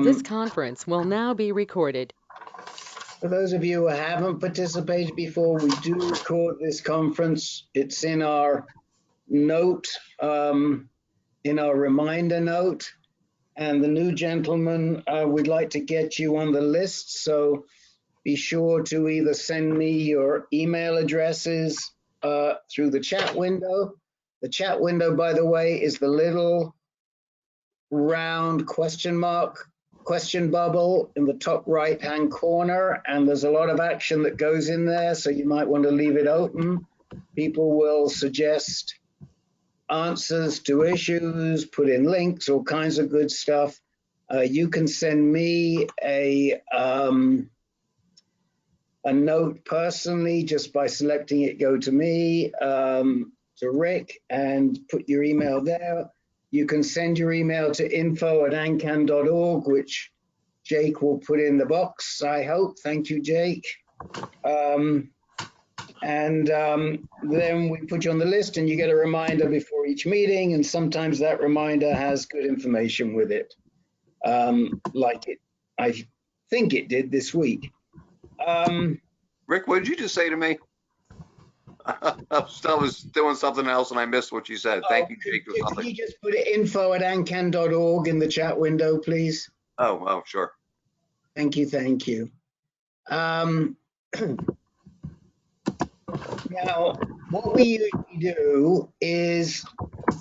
This conference will now be recorded. For those of you who haven't participated before, we do record this conference. It's in our note, in our reminder note. And the new gentleman, we'd like to get you on the list. So be sure to either send me your email addresses through the chat window. The chat window, by the way, is the little round question bubble in the top right-hand corner, and there's a lot of action that goes in there, so you might want to leave it open. People will suggest answers to issues, put in links, all kinds of good stuff. You can send me a note personally just by selecting it, go to me, to Rick, and put your email there. You can send your email to info@ancan.org, which Jake will put in the box, I hope. Thank you, Jake. Then we put you on the list and you get a reminder before each meeting, and sometimes that reminder has good information with it, like I think it did this week. Rick, what did you just say to me? I was doing something else and I missed what you said. Thank you, Jake. Could you just put info@ancan.org in the chat window, please? Oh, sure. Thank you, thank you. Now, what we usually do is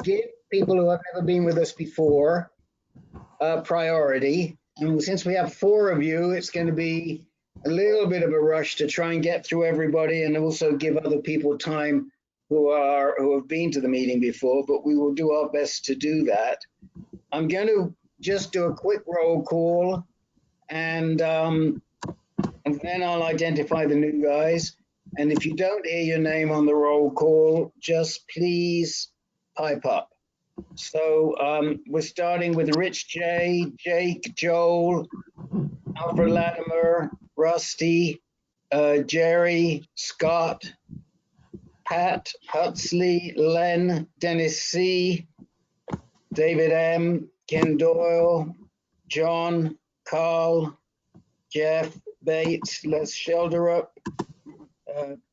give people who have never been with us before priority. And since we have 4 of you, it's going to be a little bit of a rush to try and get through everybody and also give other people time who have been to the meeting before, but we will do our best to do that. I'm going to just do a quick roll call, and then I'll identify the new guys. And if you don't hear your name on the roll call, just please pipe up. So we're starting with Rich J, Jake, Joel, Alfred Latimer, Rusty, Jerry, Scott, Pat, Huxley, Len, Dennis C, David M, Ken Doyle, John, Carl, Jeff, Bates, Les Shelderup,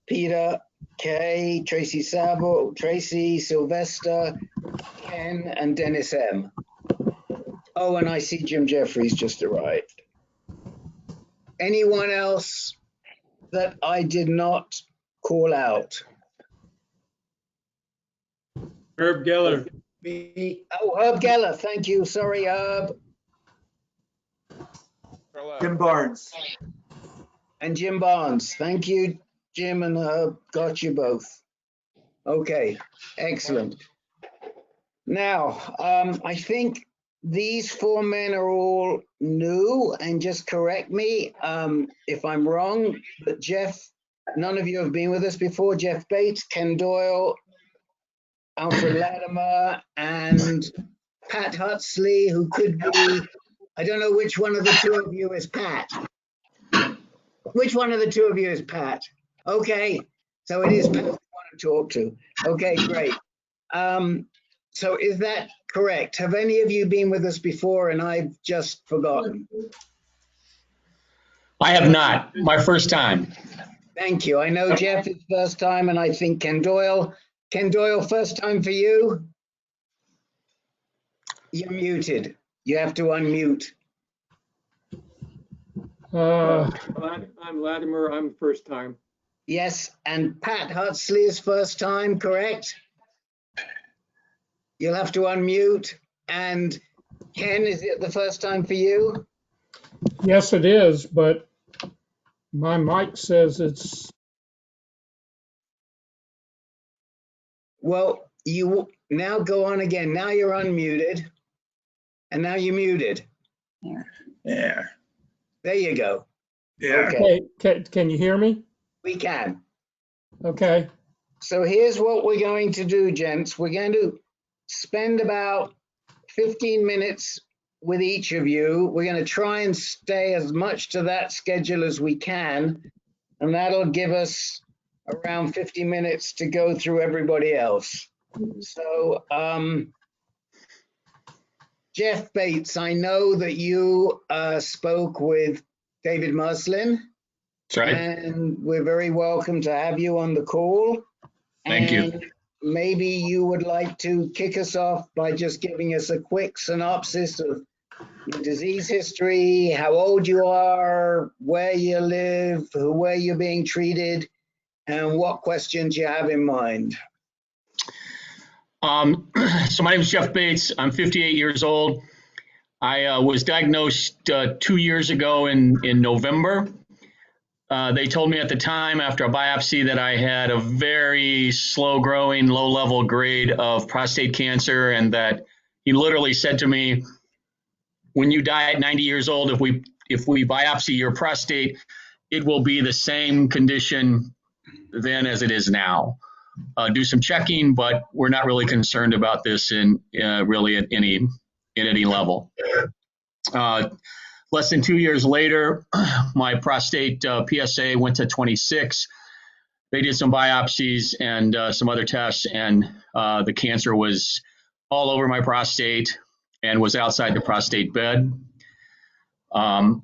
Peter, Kay, Tracy Sabo, Tracy, Sylvester, Ken, and Dennis M. Oh, and I see Jim Jeffries just arrived. Anyone else that I did not call out? Herb Geller. Oh, Herb Geller, thank you. Sorry, Herb. Jim Barnes. And Jim Barnes. Thank you, Jim and Herb. Got you both. Okay, excellent. Now, I think these 4 men are all new, and just correct me if I'm wrong, but Jeff, none of you have been with us before. Jeff Bates, Ken Doyle, Alfred Latimer, and Pat Huxley, who could be, I don't know which one of the 2 of you is Pat. Which one of the 2 of you is Pat? Okay, so it is Pat we want to talk to. Okay, great. So is that correct? Have any of you been with us before and I've just forgotten? I have not. My first time. Thank you. I know Jeff is first time, and I think Ken Doyle. Ken Doyle, first time for you? You're muted. You have to unmute. I'm Latimer. I'm first time. Yes, and Pat Huxley is first time, correct? You'll have to unmute. And Ken, is it the first time for you? Yes, it is, but my mic says it's. Well, you now go on again. Now you're unmuted. And now you're muted. Yeah. There you go. Yeah. Okay, can you hear me? We can. Okay. So here's what we're going to do, gents. We're going to spend about 15 minutes with each of you. We're going to try and stay as much to that schedule as we can, and that'll give us around 50 minutes to go through everybody else. So Jeff Bates, I know that you spoke with David Muslin. That's right. And we're very welcome to have you on the call. Thank you. And maybe you would like to kick us off by just giving us a quick synopsis of your disease history, how old you are, where you live, where you're being treated, and what questions you have in mind. So my name is Jeff Bates. I'm 58 years old. I was diagnosed 2 years ago in November. They told me at the time after a biopsy that I had a very slow growing, low level grade of prostate cancer, and that he literally said to me, when you die at 90 years old, if we biopsy your prostate, it will be the same condition then as it is now. Do some checking, but we're not really concerned about this in really at any level. Less than 2 years later, my prostate PSA went to 26. They did some biopsies and some other tests, and the cancer was all over my prostate and was outside the prostate bed. I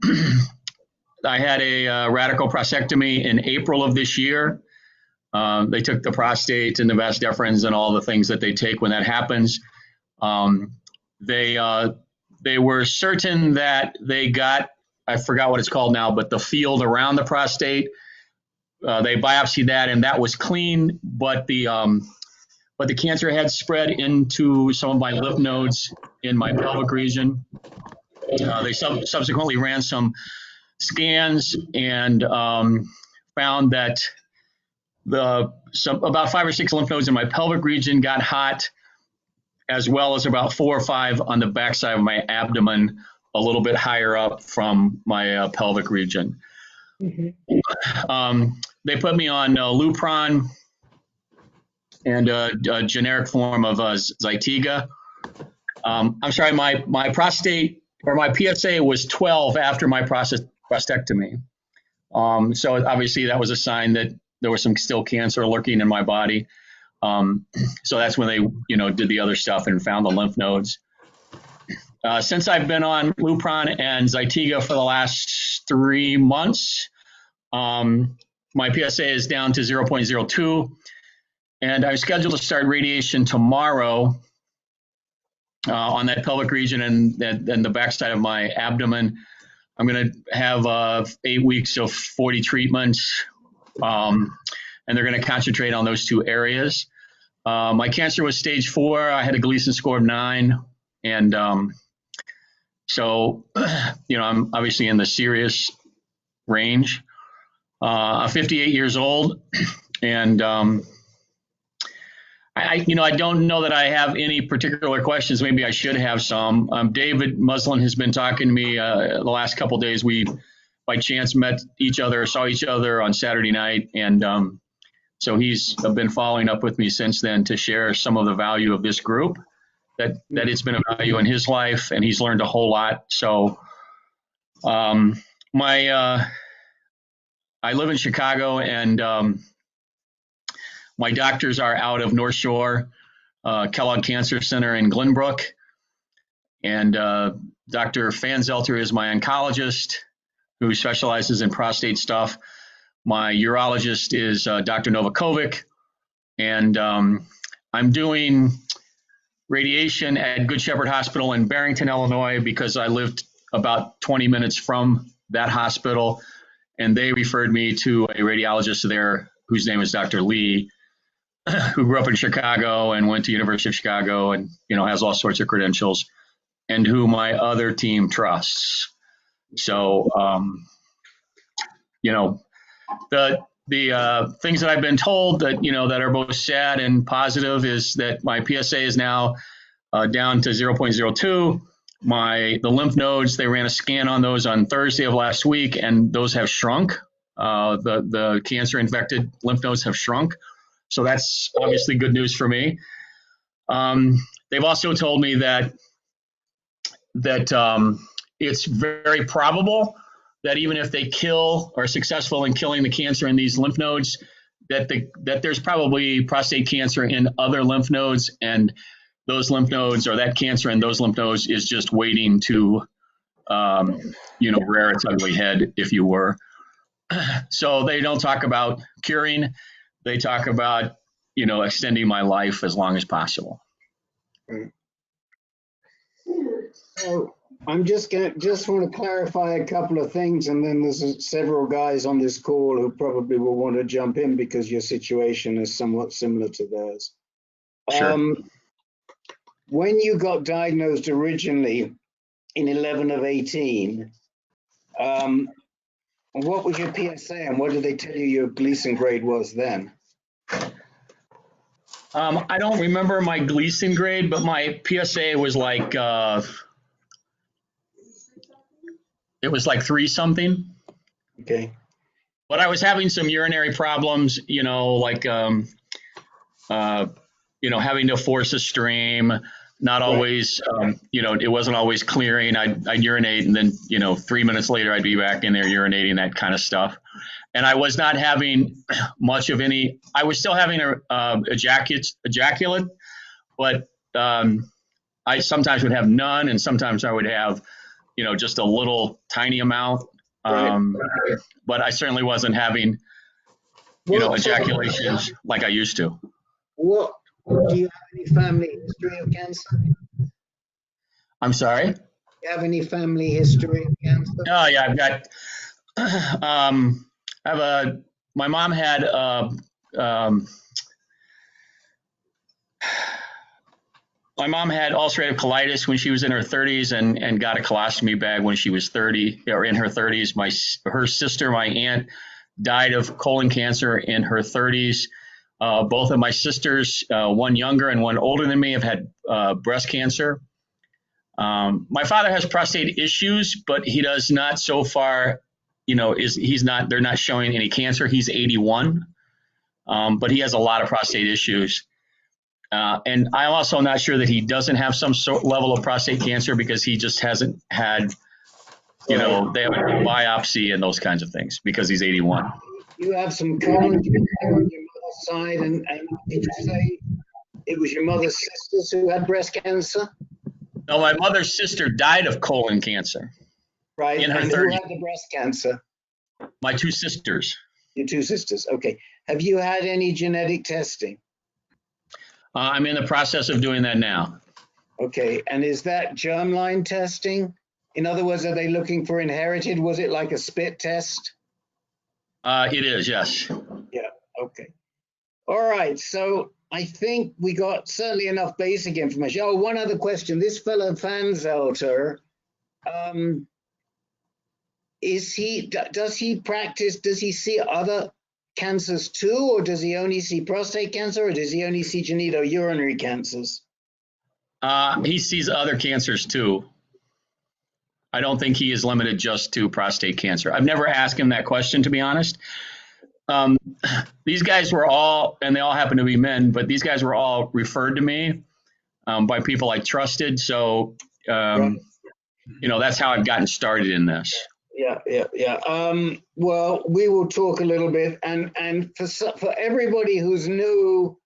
had a radical prostatectomy in April of this year. They took the prostate and the vas deferens and all the things that they take when that happens. They were certain that they got, I forgot what it's called now, but the field around the prostate. They biopsied that and that was clean, but the cancer had spread into some of my lymph nodes in my pelvic region. They subsequently ran some scans and found that about 5 or 6 lymph nodes in my pelvic region got hot, as well as about 4 or 5 on the backside of my abdomen, a little bit higher up from my pelvic region. Mm-hmm. They put me on Lupron and a generic form of Zytiga. I'm sorry, my prostate or my PSA was 12 after my prostatectomy. So obviously that was a sign that there was some still cancer lurking in my body. So that's when they, did the other stuff and found the lymph nodes. Since I've been on Lupron and Zytiga for the last 3 months, my PSA is down to 0.02, and I'm scheduled to start radiation tomorrow on that pelvic region and the backside of my abdomen. I'm going to have 8 weeks of 40 treatments, and they're going to concentrate on those 2 areas. My cancer was stage 4. I had a Gleason score of 9, and so I'm obviously in the serious range. I'm 58 years old, and I don't know that I have any particular questions. Maybe I should have some. David Muslin has been talking to me the last couple of days. We, by chance, saw each other on Saturday night, and so he's been following up with me since then to share some of the value of this group, that it's been a value in his life, and he's learned a whole lot. So I live in Chicago, and my doctors are out of North Shore, Kellogg Cancer Center in Glenbrook, and Dr. Pfanzelter is my oncologist who specializes in prostate stuff. My urologist is Dr. Novakovic, and I'm doing radiation at Good Shepherd Hospital in Barrington, Illinois, because I lived about 20 minutes from that hospital, and they referred me to a radiologist there whose name is Dr. Lee, who grew up in Chicago and went to University of Chicago and, has all sorts of credentials, and who my other team trusts. So, the things that I've been told that, that are both sad and positive is that my PSA is now down to 0.02. The lymph nodes, they ran a scan on those on Thursday of last week, and those have shrunk. The cancer-infected lymph nodes have shrunk. So that's obviously good news for me. They've also told me that it's very probable that even if they are successful in killing the cancer in these lymph nodes, that there's probably prostate cancer in other lymph nodes, and those lymph nodes, or that cancer in those lymph nodes, is just waiting to, rear its ugly head, if you were. So they don't talk about curing. They talk about, extending my life as long as possible. So I'm just want to clarify a couple of things, and then there's several guys on this call who probably will want to jump in because your situation is somewhat similar to theirs. Sure. When you got diagnosed originally in 11 of 18, what was your PSA and what did they tell you your Gleason grade was then? I don't remember my Gleason grade, but my PSA was like, it was like 3 something. Okay. But I was having some urinary problems, like, having to force a stream, not always, it wasn't always clearing. I'd urinate, and then, 3 minutes later, I'd be back in there urinating, that kind of stuff. And I was not having much of any, I was still having ejaculate, but I sometimes would have none, and sometimes I would have, just a little tiny amount. But I certainly wasn't having, ejaculations like I used to. What, do you have any family history of cancer? I'm sorry? Do you have any family history of cancer? Oh yeah, I've got, my mom had, my mom had ulcerative colitis when she was in her 30s and got a colostomy bag when she was 30 or in her 30s. Her sister, my aunt, died of colon cancer in her 30s. Both of my sisters, one younger and one older than me, have had breast cancer. My father has prostate issues, but he does not so far, they're not showing any cancer. He's 81, but he has a lot of prostate issues. And I'm also not sure that he doesn't have some level of prostate cancer because he just hasn't had, they haven't done a biopsy and those kinds of things because he's 81. You have some common on your mother's side, and did you say it was your mother's sisters who had breast cancer? No, my mother's sister died of colon cancer. Right, in her and 30s. who had the breast cancer? My 2 sisters. Your 2 sisters, okay. Have you had any genetic testing? I'm in the process of doing that now. Okay, and is that germline testing? In other words, are they looking for inherited? Was it like a spit test? It is, yes. Yeah, okay. All right, so I think we got certainly enough basic information. Oh, one other question. This fellow Pfanzelter, does he practice, does he see other cancers too, or does he only see prostate cancer, or does he only see genitourinary cancers? He sees other cancers too. I don't think he is limited just to prostate cancer. I've never asked him that question, to be honest. These guys were all, and they all happen to be men, but these guys were all referred to me by people I trusted. So, Right. That's how I've gotten started in this. Yeah. Well, we will talk a little bit, and for everybody who's new,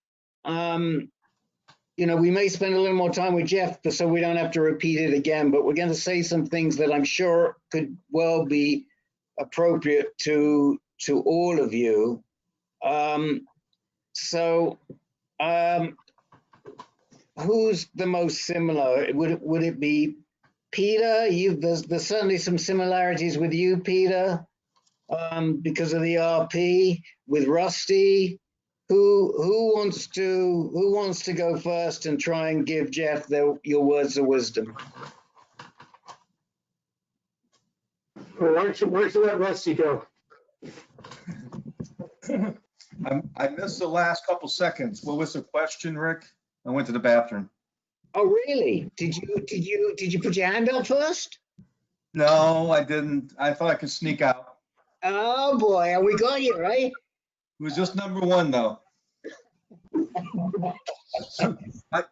we may spend a little more time with Jeff so we don't have to repeat it again, but we're going to say some things that I'm sure could well be appropriate to all of you. Who's the most similar? Would it be Peter? There's certainly some similarities with you, Peter, because of the RP. With Rusty, who wants to go first and try and give Jeff your words of wisdom? Well, why don't you let Rusty go? I missed the last couple seconds. What was the question, Rick? I went to the bathroom. Oh, really? Did you put your hand up first? No, I didn't. I thought I could sneak out. Oh boy, we got you, right? It was just number 1, though.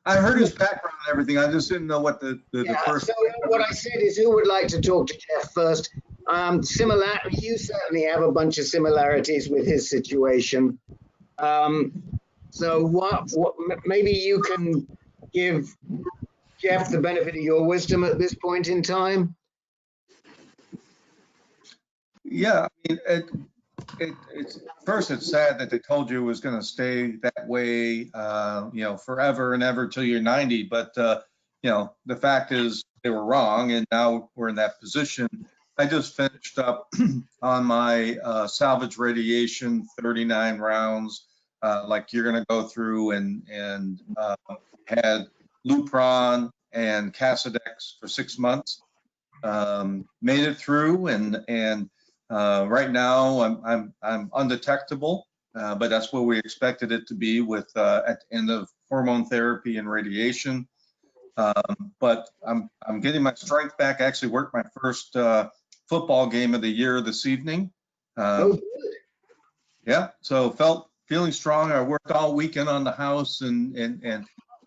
I heard his background and everything. I just didn't know what the first. So what I said is, who would like to talk to Jeff first? You certainly have a bunch of similarities with his situation. So what maybe you can give Jeff the benefit of your wisdom at this point in time? Yeah, I mean, it's first, it's sad that they told you it was going to stay that way, forever and ever till you're 90. But, the fact is they were wrong, and now we're in that position. I just finished up on my salvage radiation, 39 rounds, like you're going to go through, and had Lupron and Casodex for 6 months. Made it through, and right now I'm undetectable, but that's what we expected it to be with at the end of hormone therapy and radiation. But I'm getting my strength back. I actually worked my first football game of the year this evening. Yeah, so feeling strong. I worked all weekend on the house, and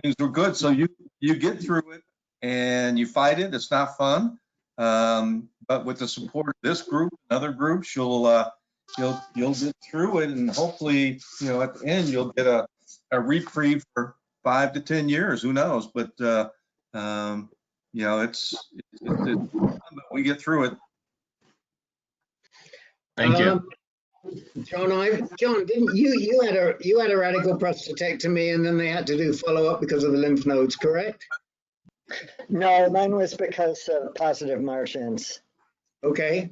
things were good. So you get through it and you fight it. It's not fun. But with the support of this group and other groups, you'll get through it, and hopefully, at the end, you'll get a reprieve for 5 to 10 years. Who knows? But it's fun, but we get through it. Thank you. John, didn't you had a radical prostatectomy, and then they had to do follow-up because of the lymph nodes, correct? No, mine was because of positive margins. Okay.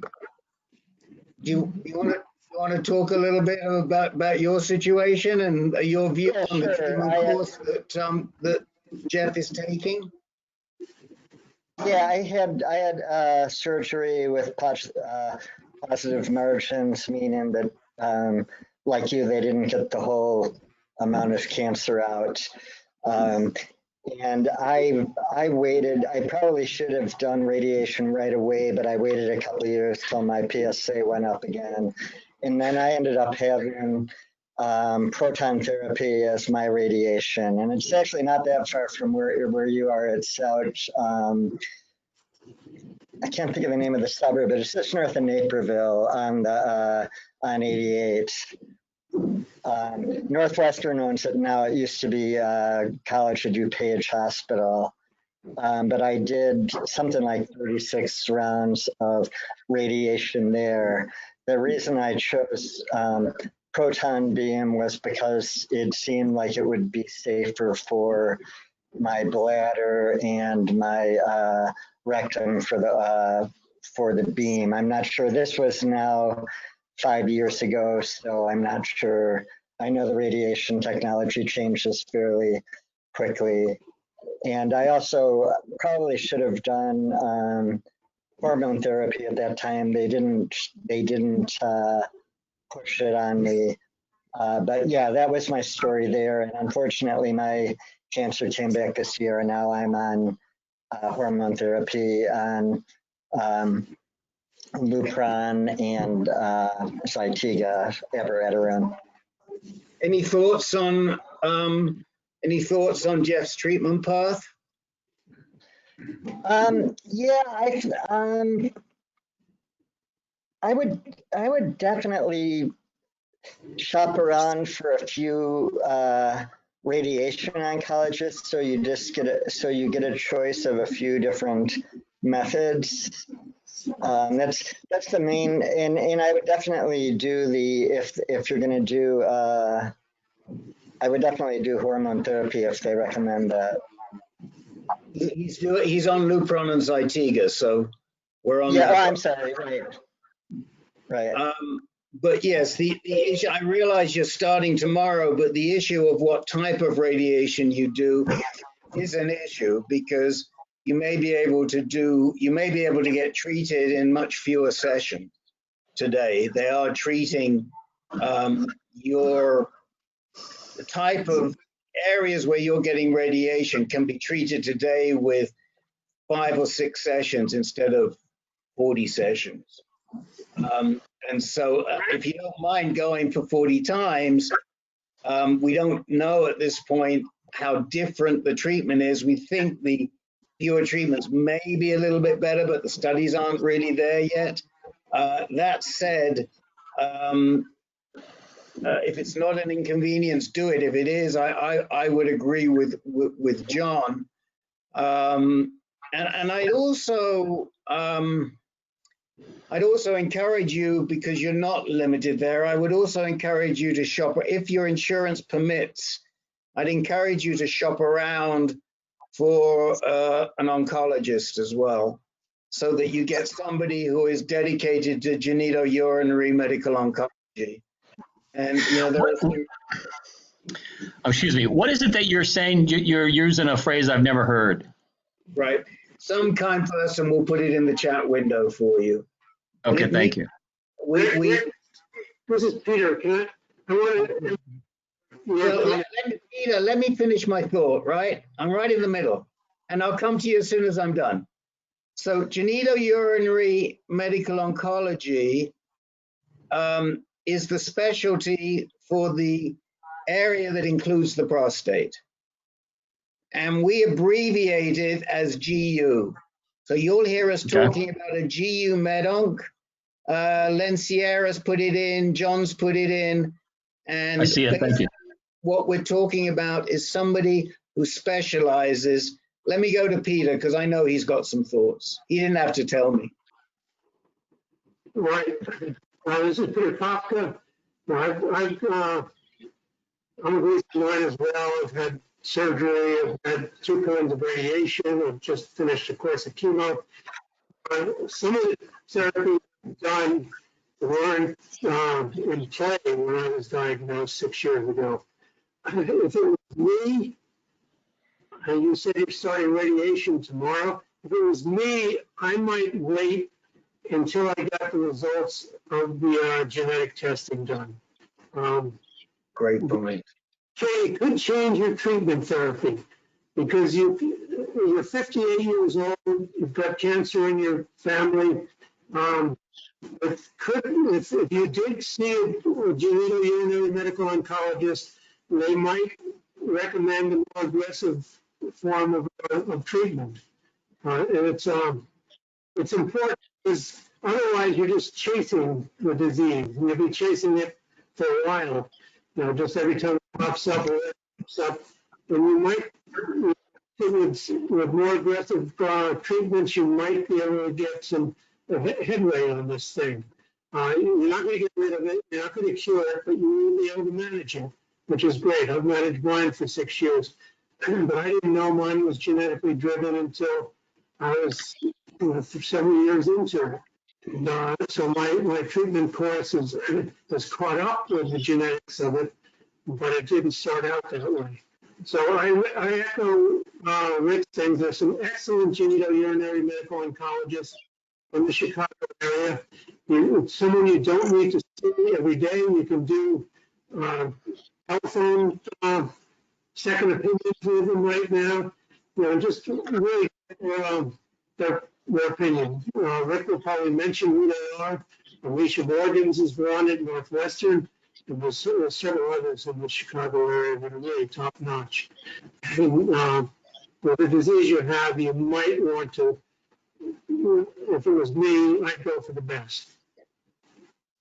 Do you want to talk a little bit about your situation and your view on the treatment course that Jeff is taking? Yeah, I had surgery with positive margins, meaning that, like you, they didn't get the whole amount of cancer out. And I waited. I probably should have done radiation right away, but I waited a couple of years till my PSA went up again. And then I ended up having proton therapy as my radiation. And it's actually not that far from where you are. It's out, I can't think of the name of the suburb, but it's just north of Naperville on 88. Northwestern owns it now. It used to be College of DuPage Hospital. But I did something like 36 rounds of radiation there. The reason I chose proton beam was because it seemed like it would be safer for my bladder and my rectum for the beam. I'm not sure. This was now 5 years ago, so I'm not sure. I know the radiation technology changes fairly quickly. And I also probably should have done hormone therapy at that time. They didn't push it on me. But yeah, that was my story there. And unfortunately, my cancer came back this year, and now I'm on hormone therapy on Lupron and Zytiga, abiraterone. Any thoughts on Jeff's treatment path? Yeah, I would definitely shop around for a few radiation oncologists, so you get a choice of a few different methods. That's the main, and I would definitely do if you're going to do I would definitely do hormone therapy if they recommend that. He's on Lupron and Zytiga, so we're on. Yeah, I'm sorry. Right. But yes, the issue, I realize you're starting tomorrow, but the issue of what type of radiation you do is an issue, because you may be able to get treated in much fewer sessions today. They are treating the type of areas where you're getting radiation can be treated today with 5 or 6 sessions instead of 40 sessions. And so if you don't mind going for 40 times, we don't know at this point how different the treatment is. We think the fewer treatments may be a little bit better, but the studies aren't really there yet. That said, if it's not an inconvenience, do it. If it is, I would agree with John. And I'd also encourage you, because you're not limited there, I would also encourage you to shop, if your insurance permits, I'd encourage you to shop around for an oncologist as well, so that you get somebody who is dedicated to genitourinary medical oncology. And, you know, there are some, excuse me, what is it that you're saying? You're using a phrase I've never heard. right. Some kind person will put it in the chat window for you. Okay, thank you. This is Peter. Can I want to. Well, Peter, let me finish my thought, right? I'm right in the middle, and I'll come to you as soon as I'm done. So genitourinary medical oncology is the specialty for the area that includes the prostate. And we abbreviate it as GU. So you'll hear us talking about a GU medonc. Lenciera's put it in, John's put it in. And I see it, thank you. what we're talking about is somebody who specializes. Let me go to Peter, because I know he's got some thoughts. He didn't have to tell me. Right. This is Peter Kafka. I'm a recent line as well. I've had surgery. I've had 2 pounds of radiation. I've just finished a course of chemo. Some of the therapy done weren't in play when I was diagnosed 6 years ago. If it was me, and you said you're starting radiation tomorrow, if it was me, I might wait until I got the results of the genetic testing done. Great point. It could change your treatment therapy, because you're 58 years old, you've got cancer in your family. If you did see a genitourinary medical oncologist, they might recommend a more aggressive form of treatment. And it's important, because otherwise you're just chasing the disease. You'll be chasing it for a while. You know, just every time it pops up, and you might, with more aggressive treatments, you might be able to get some headway on this thing. You're not going to get rid of it, you're not going to cure it, but you will be able to manage it, which is great. I've managed mine for 6 years, but I didn't know mine was genetically driven until I was several years into it. So my treatment course has caught up with the genetics of it, but it didn't start out that way. So I echo Rick's things. There's some excellent genitourinary medical oncologists in the Chicago area. Someone you don't need to see every day. You can do telephone second opinions with them right now. You know, just really their opinion. Rick will probably mention who they are. Alicia Morgan's is run at Northwestern, and there's several others in the Chicago area that are really top notch. And, with the disease you have, you might want to, if it was me, I'd go for the best.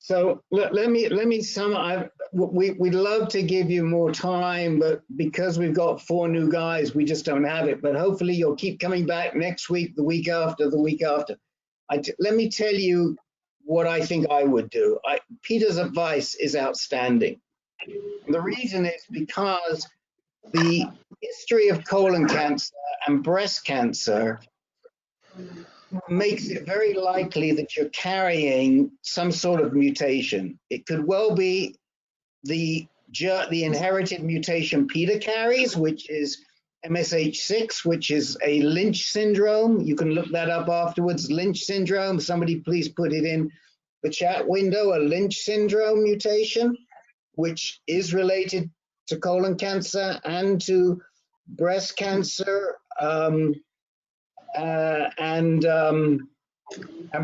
So let me sum up. We'd love to give you more time, but because we've got 4 new guys, we just don't have it. But hopefully you'll keep coming back next week, the week after, the week after. Let me tell you what I think I would do. Peter's advice is outstanding. The reason is because the history of colon cancer and breast cancer makes it very likely that you're carrying some sort of mutation. It could well be the inherited mutation Peter carries, which is MSH6, which is a Lynch syndrome. You can look that up afterwards. Lynch syndrome. Somebody please put it in the chat window. A Lynch syndrome mutation, which is related to colon cancer and to breast cancer. And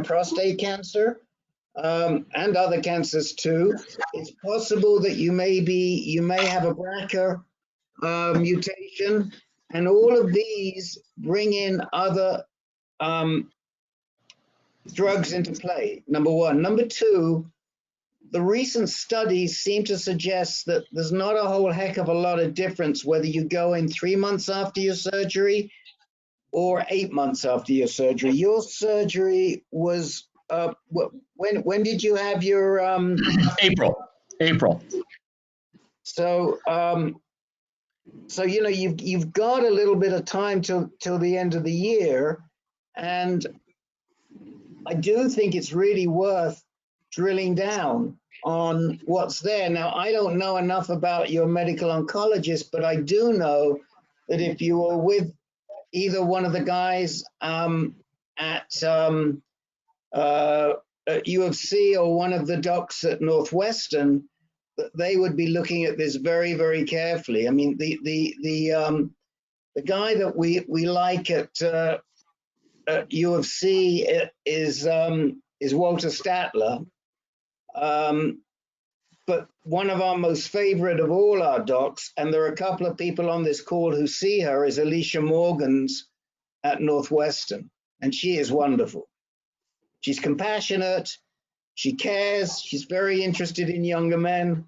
prostate cancer, and other cancers too. It's possible that you may have a BRCA mutation, and all of these bring in other drugs into play. Number one. Number two, the recent studies seem to suggest that there's not a whole heck of a lot of difference whether you go in 3 months after your surgery or 8 months after your surgery. Your surgery was, when did you have your? April. So, so you know, you've got a little bit of time till the end of the year, and I do think it's really worth drilling down on what's there. Now, I don't know enough about your medical oncologist, but I do know that if you were with either one of the guys at U of C or one of the docs at Northwestern, they would be looking at this very, very carefully. I mean, the guy that we like at U of C is Walter Statler, but one of our most favorite of all our docs, and there are a couple of people on this call who see her, is Alicia Morgans at Northwestern, and she is wonderful. She's compassionate, she cares, she's very interested in younger men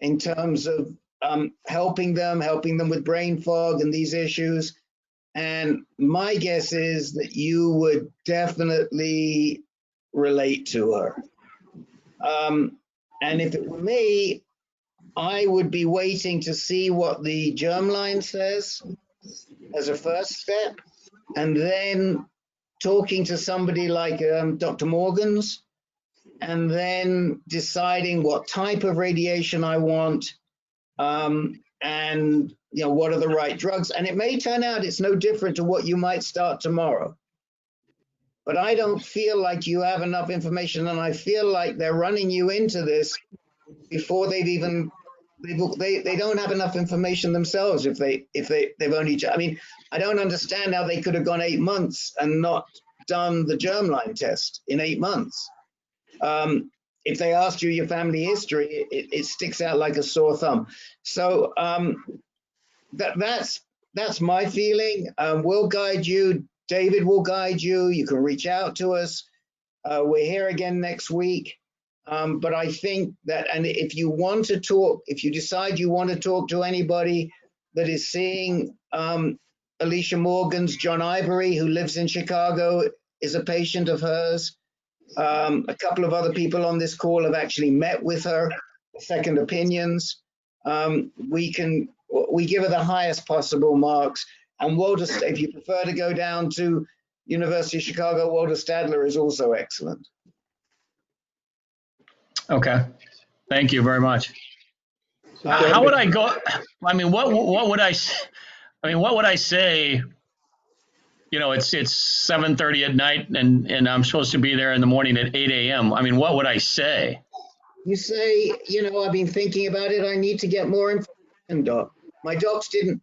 in terms of helping them with brain fog and these issues. And my guess is that you would definitely relate to her. And if it were me, I would be waiting to see what the germline says as a first step, and then talking to somebody like Dr. Morgans, and then deciding what type of radiation I want, and you know, what are the right drugs. And it may turn out it's no different to what you might start tomorrow. But I don't feel like you have enough information, and I feel like they're running you into this before they've even, they don't have enough information themselves if they've only, I mean, I don't understand how they could have gone 8 months and not done the germline test in 8 months. If they asked you your family history, it sticks out like a sore thumb. So that's my feeling. We'll guide you. David will guide you. You can reach out to us. We're here again next week. But I think that, and if you want to talk, if you decide you want to talk to anybody that is seeing Alicia Morgans, John Ivory, who lives in Chicago, is a patient of hers. A couple of other people on this call have actually met with her, second opinions. We give her the highest possible marks. And Walter, if you prefer to go down to University of Chicago, Walter Stadler is also excellent. Okay, thank you very much. How would I go? I mean, what would I? I mean, what would I say? You know, it's 7:30 at night, and I'm supposed to be there in the morning at 8 a.m. I mean, what would I say? You say, you know, I've been thinking about it. I need to get more information, doc. My docs didn't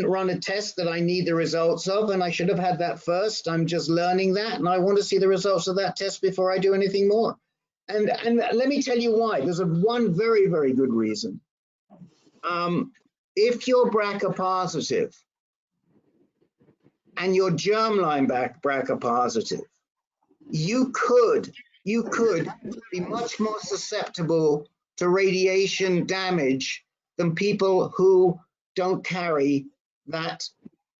run a test that I need the results of, and I should have had that first. I'm just learning that, and I want to see the results of that test before I do anything more. And let me tell you why. There's one very, very good reason. If you're BRCA positive and you're germline BRCA positive, you could be much more susceptible to radiation damage than people who don't carry that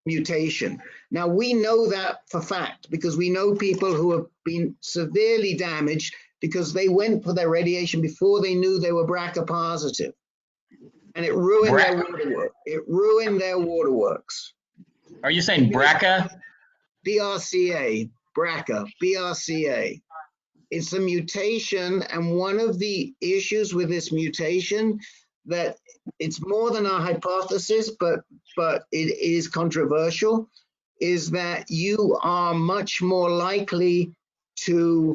mutation. Now, we know that for fact because we know people who have been severely damaged because they went for their radiation before they knew they were BRCA positive. And it ruined their waterworks. It ruined their waterworks. Are you saying BRCA? BRCA, BRCA, BRCA. It's a mutation, and one of the issues with this mutation that it's more than a hypothesis, but it is controversial, is that you are much more likely to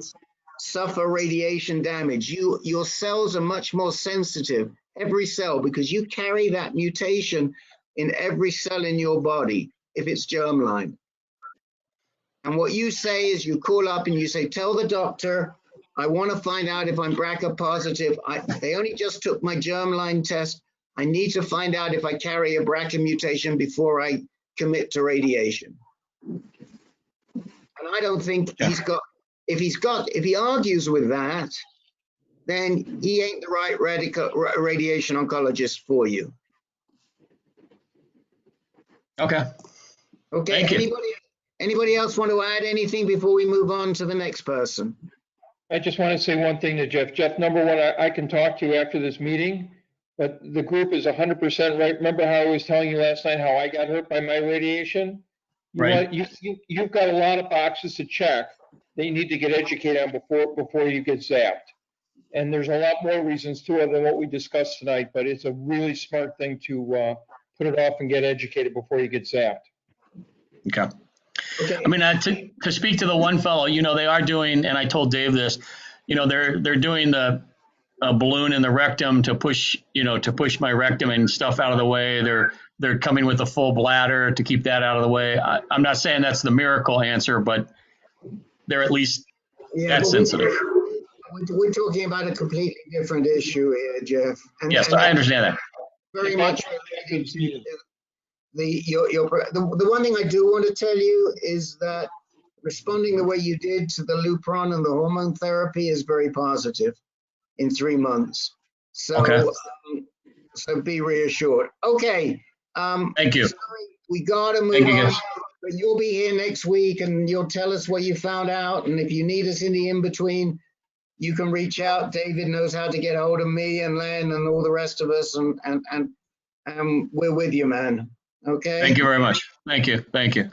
suffer radiation damage. Your cells are much more sensitive, every cell, because you carry that mutation in every cell in your body if it's germline. And what you say is you call up and you say, tell the doctor, I want to find out if I'm BRCA positive. They only just took my germline test. I need to find out if I carry a BRCA mutation before I commit to radiation. And I don't think he's got, if he argues with that, then he ain't the right radiation oncologist for you. Okay. Okay. Thank you. Anybody else want to add anything before we move on to the next person? I just want to say one thing to Jeff. Jeff, number one, I can talk to you after this meeting, but the group is 100% right. Remember how I was telling you last night how I got hurt by my radiation? Right. You've got a lot of boxes to check that you need to get educated on before you get zapped. And there's a lot more reasons to it than what we discussed tonight, but it's a really smart thing to put it off and get educated before you get zapped. Okay. I mean, to speak to the one fellow, you know, they are doing, and I told Dave this, you know, they're doing the balloon in the rectum to push my rectum and stuff out of the way. They're coming with a full bladder to keep that out of the way. I'm not saying that's the miracle answer, but they're at least that sensitive. We're talking about a completely different issue here, Jeff. Yes, I understand that. Very much related to the one thing I do want to tell you is that responding the way you did to the Lupron and the hormone therapy is very positive in 3 months. So, okay. So be reassured. Okay. Thank you. Sorry, we got to move on. But you'll be here next week and you'll tell us what you found out. And if you need us in the in-between, you can reach out. David knows how to get a hold of me and Len and all the rest of us. And we're with you, man. Okay. Thank you very much. Thank you. Thank you.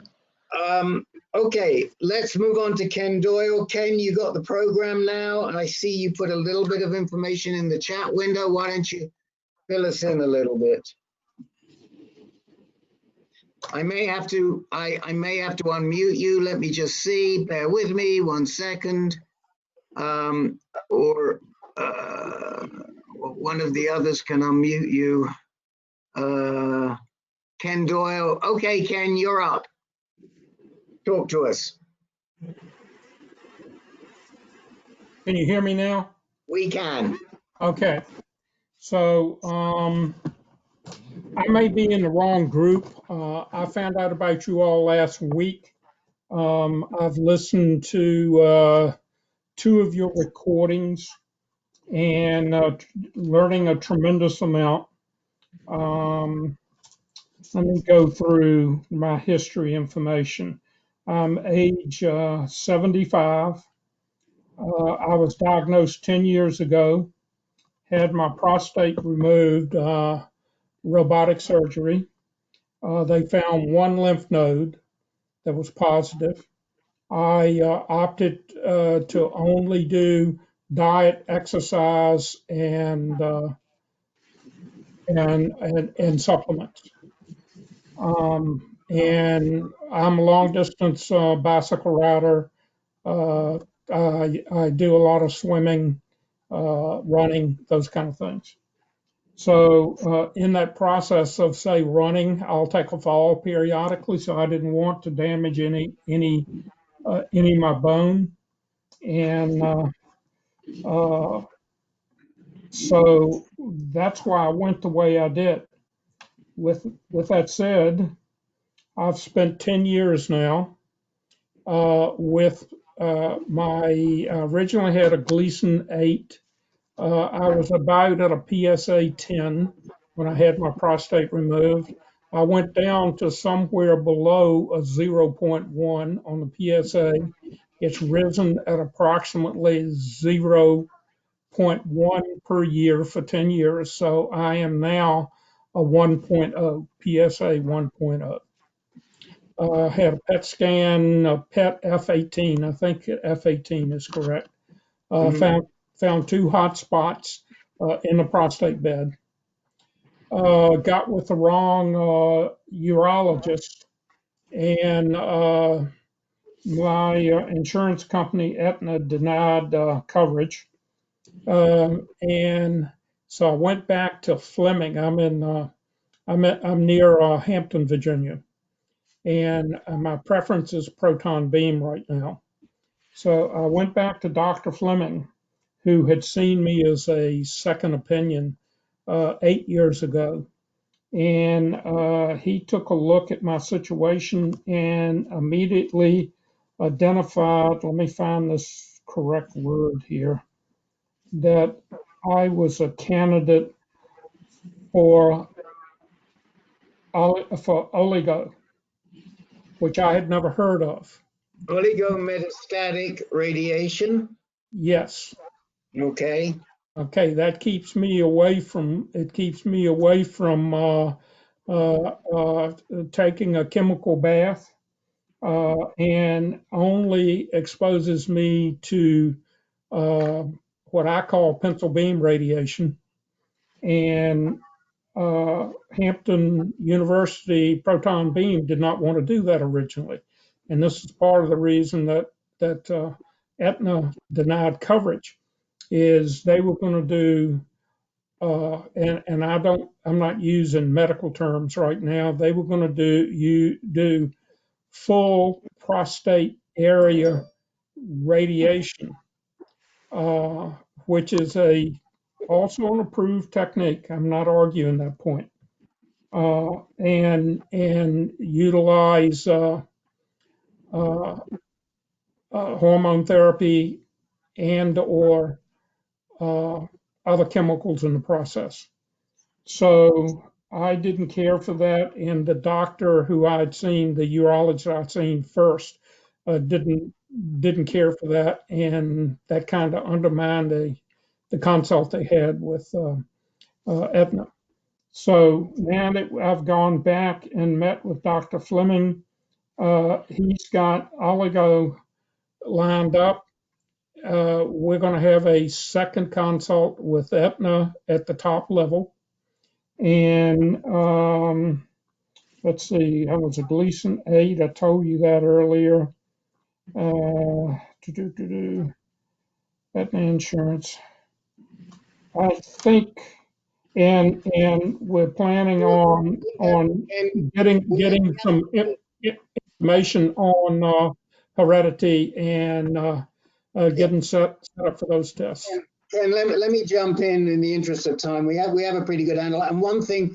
Okay, let's move on to Ken Doyle. Ken, you got the program now, and I see you put a little bit of information in the chat window. Why don't you fill us in a little bit? I may have to unmute you. Let me just see. Bear with me 1 second. Or one of the others can unmute you. Ken Doyle. Okay, Ken, you're up. Talk to us. Can you hear me now? We can. Okay. So I may be in the wrong group. I found out about you all last week. I've listened to 2 of your recordings and learning a tremendous amount. Let me go through my history information. I'm age 75. I was diagnosed 10 years ago, had my prostate removed, robotic surgery. They found 1 lymph node that was positive. I opted to only do diet, exercise, and supplements. And I'm a long distance bicycle rider. I do a lot of swimming, running, those kind of things. So in that process of, say, running, I'll take a fall periodically. So I didn't want to damage any of my bone, and so that's why I went the way I did. With that said, I've spent 10 years now with my originally had a Gleason 8. I was about at a PSA 10 when I had my prostate removed. I went down to somewhere below a 0.1 on the PSA. It's risen at approximately 0.1 per year for 10 years. So I am now a 1.0, PSA 1.0. Had a PET scan, a PET F18. I think F18 is correct. Found 2 hot spots in the prostate bed. Got with the wrong urologist, and my insurance company, Aetna, denied coverage. And so I went back to Fleming. I'm near Hampton, Virginia. And my preference is proton beam right now. So I went back to Dr. Fleming, who had seen me as a second opinion 8 years ago. And he took a look at my situation and immediately identified, let me find this correct word here, that I was a candidate for oligo, which I had never heard of. Oligometastatic radiation. Yes. Okay. Okay, that keeps me away from, taking a chemical bath, and only exposes me to what I call pencil beam radiation. And Hampton University proton beam did not want to do that originally. And this is part of the reason that Aetna denied coverage, is they were going to do, and I'm not using medical terms right now, they were going to do full prostate area radiation, which is also an approved technique. I'm not arguing that point. And utilize hormone therapy and or other chemicals in the process. So I didn't care for that, and the doctor who I'd seen, the urologist I'd seen first, didn't care for that, and that kind of undermined the consult they had with Aetna. So now that I've gone back and met with Dr. Fleming, he's got oligo lined up. We're going to have a second consult with Aetna at the top level. And let's see, I was a Gleason 8. I told you that earlier. Aetna insurance. I think, and we're planning on getting some information on heredity and getting set up for those tests. And let me jump in the interest of time. We have a pretty good handle. And one thing,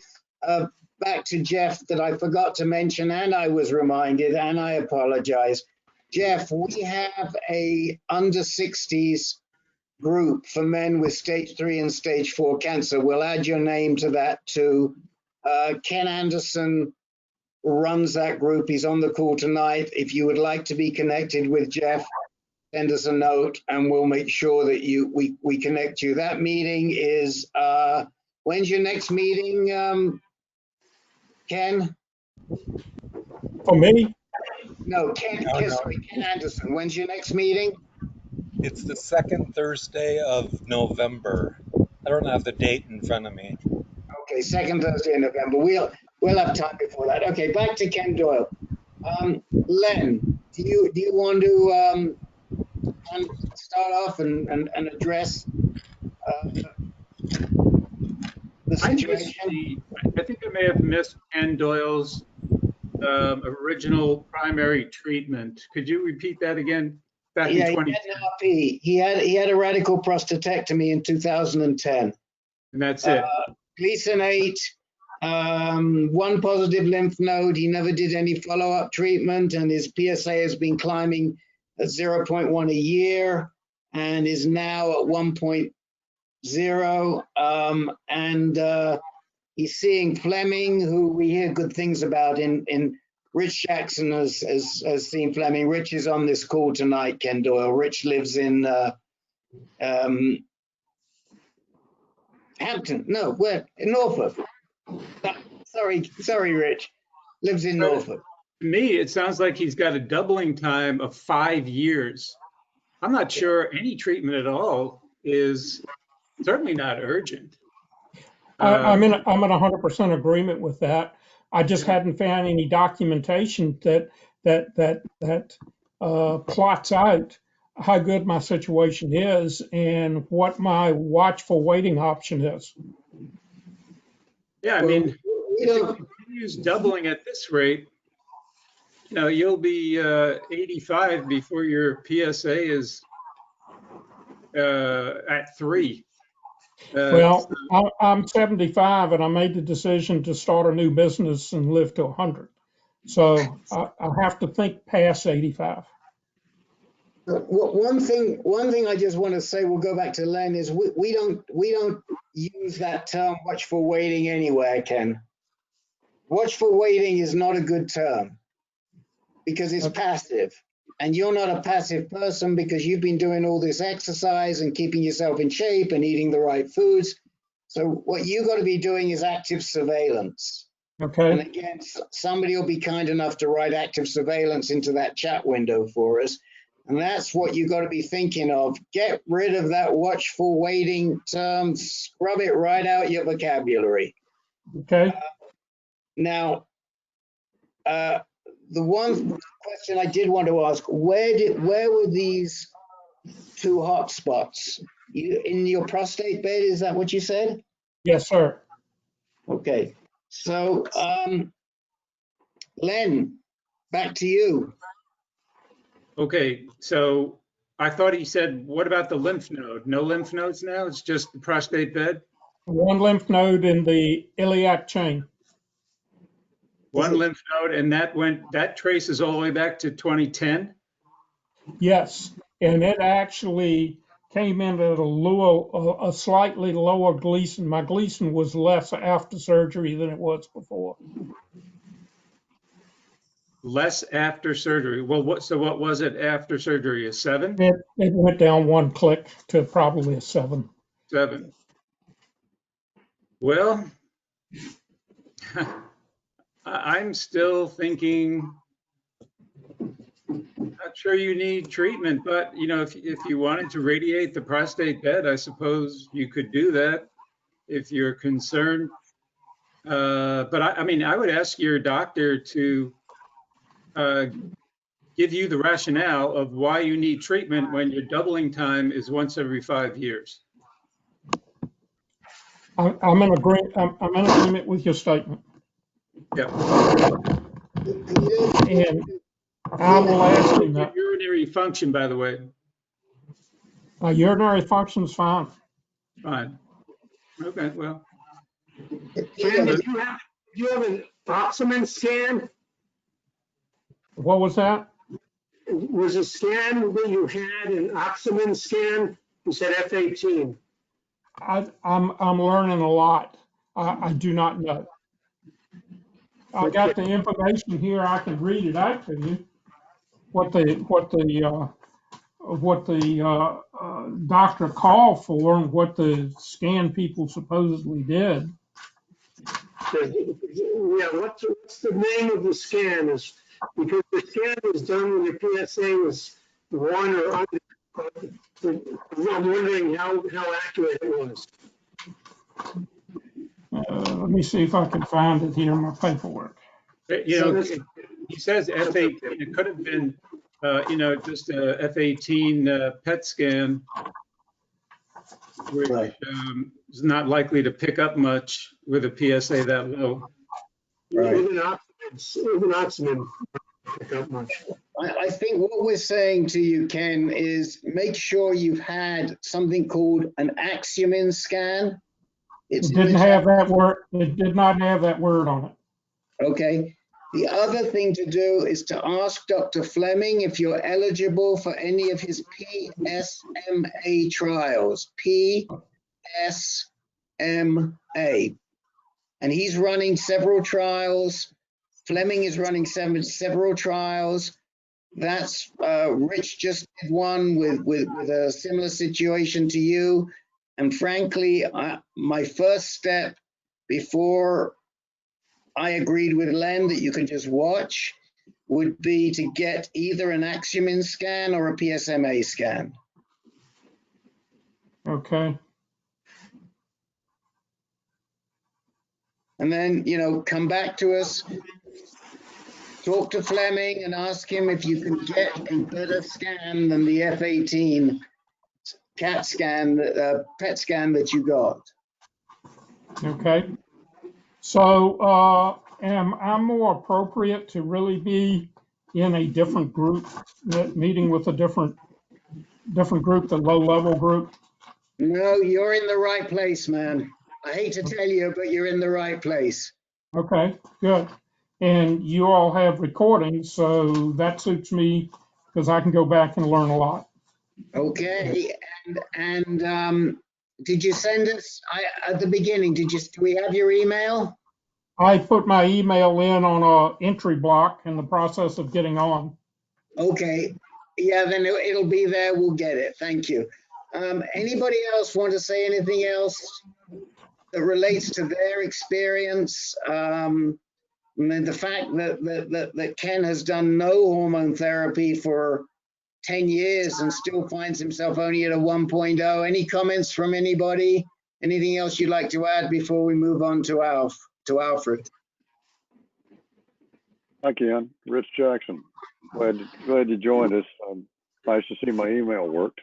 back to Jeff, that I forgot to mention, and I was reminded, and I apologize. Jeff, we have a under 60s group for men with stage 3 and stage 4 cancer. We'll add your name to that too. Ken Anderson runs that group. He's on the call tonight. If you would like to be connected with Jeff, send us a note and we'll make sure that we connect you. That meeting is, when's your next meeting, Ken? For me? No, Ken Anderson. When's your next meeting? It's the second Thursday of November. I don't have the date in front of me. Okay, second Thursday in November. We'll have time before that. Okay, back to Ken Doyle. Len, do you want to start off and address the situation? I think I may have missed Ken Doyle's original primary treatment. Could you repeat that again? Back in 2010. He had a radical prostatectomy in 2010. And that's it. Gleason 8, one positive lymph node. He never did any follow-up treatment, and his PSA has been climbing at 0.1 a year and is now at 1.0. And he's seeing Fleming, who we hear good things about. In Rich Jackson has seen Fleming. Rich is on this call tonight, Ken Doyle. Rich lives in Hampton. No, where? In Norfolk. Sorry, Rich. Lives in Norfolk. To me, it sounds like he's got a doubling time of 5 years. I'm not sure any treatment at all is certainly not urgent. I'm in 100% agreement with that. I just hadn't found any documentation that plots out how good my situation is and what my watchful waiting option is. Yeah, I mean, if it continues doubling at this rate, you'll be 85 before your PSA is at 3. Well, I'm 75 and I made the decision to start a new business and live to 100. So I have to think past 85. One thing I just want to say, we'll go back to Len, is we don't use that term watchful waiting anywhere, Ken. Watchful waiting is not a good term because it's passive. And you're not a passive person because you've been doing all this exercise and keeping yourself in shape and eating the right foods. So what you got to be doing is active surveillance. Okay. And again, somebody will be kind enough to write active surveillance into that chat window for us. And that's what you got to be thinking of. Get rid of that watchful waiting term, scrub it right out your vocabulary. Okay. Now, the one question I did want to ask, where were these two hot spots? In your prostate bed, is that what you said? Yes, sir. Okay. So, Len, back to you. Okay, so I thought he said, what about the lymph node? No lymph nodes now? It's just the prostate bed? One lymph node in the iliac chain. One lymph node, and that traces all the way back to 2010? Yes, and it actually came in at a slightly lower Gleason. My Gleason was less after surgery than it was before. Less after surgery. Well, what was it after surgery? A 7? It went down one click to probably a 7. 7. Well, I'm still thinking, not sure you need treatment, but you know, if you wanted to radiate the prostate bed, I suppose you could do that if you're concerned. But I mean, I would ask your doctor to give you the rationale of why you need treatment when your doubling time is once every 5 years. I'm in agreement with your statement. Yeah. And I will ask him that. Urinary function, by the way. My urinary function is fine. Fine. Okay, well. Ken, did you have an Axumin scan? What was that? Was a scan that you had an Axumin scan? You said F18. I'm learning a lot. I do not know. I got the information here. I can read it out to you. What the doctor called for and what the scan people supposedly did. Yeah, what's the name of the scan? Is because the scan was done when your PSA was 1 or under. I'm wondering how accurate it was. Let me see if I can find it here in my paperwork. You know, he says F18. It could have been, you know, just a F18 PET scan, which is not likely to pick up much with a PSA that low. Right. Even Axumin pick up much. I think what we're saying to you, Ken, is make sure you've had something called an Axumin scan. It didn't have that word. It did not have that word on it. Okay. The other thing to do is to ask Dr. Fleming if you're eligible for any of his PSMA trials. PSMA. And he's running several trials. Fleming is running several trials. That's Rich just did one with a similar situation to you. And frankly, my first step before I agreed with Len that you can just watch would be to get either an Axumin scan or a PSMA scan. Okay. And then, you know, come back to us, talk to Fleming and ask him if you can get a better scan than the F18 CAT scan, PET scan that you got. Okay. So am I more appropriate to really be in a different group, meeting with a different group, the low-level group? No, you're in the right place, man. I hate to tell you, but you're in the right place. Okay, good. And you all have recordings, so that suits me because I can go back and learn a lot. Okay, and did you send us at the beginning? Do we have your email? I put my email in on a entry block in the process of getting on. Okay, yeah, then it'll be there. We'll get it. Thank you. Anybody else want to say anything else that relates to their experience? The fact that Ken has done no hormone therapy for 10 years and still finds himself only at a 1.0. Any comments from anybody? Anything else you'd like to add before we move on to Alfred? Hi, Ken. Rich Jackson. Glad you joined us. Nice to see my email worked.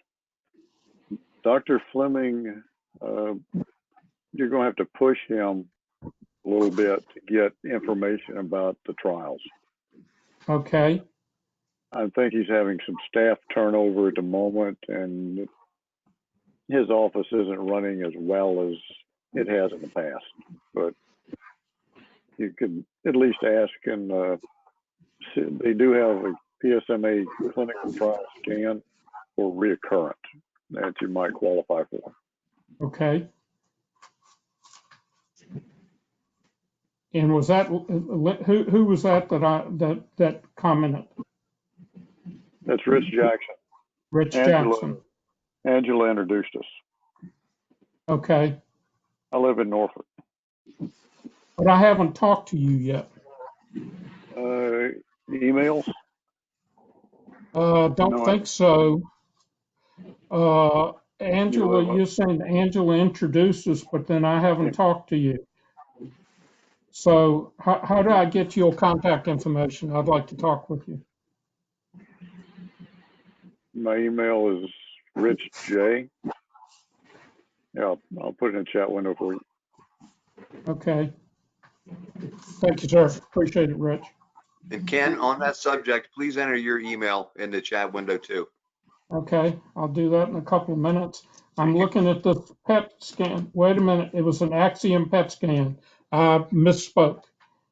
Dr. Fleming, you're going to have to push him a little bit to get information about the trials. Okay. I think he's having some staff turnover at the moment, and his office isn't running as well as it has in the past. But you could at least ask, and they do have a PSMA clinical trial scan for recurrent that you might qualify for. Okay. And was that who was that that commented? That's Rich Jackson. Rich Jackson. Angela introduced us. Okay. I live in Norfolk. But I haven't talked to you yet. Emails? Don't think so. Angela, you're saying Angela introduced us, but then I haven't talked to you. So how do I get your contact information? I'd like to talk with you. My email is richj. Yeah, I'll put it in the chat window for you. Okay. Thank you, sir. Appreciate it, Rich. And Ken, on that subject, please enter your email in the chat window too. Okay, I'll do that in a couple of minutes. I'm looking at the PET scan. Wait a minute, it was an Axumin PET scan. I misspoke.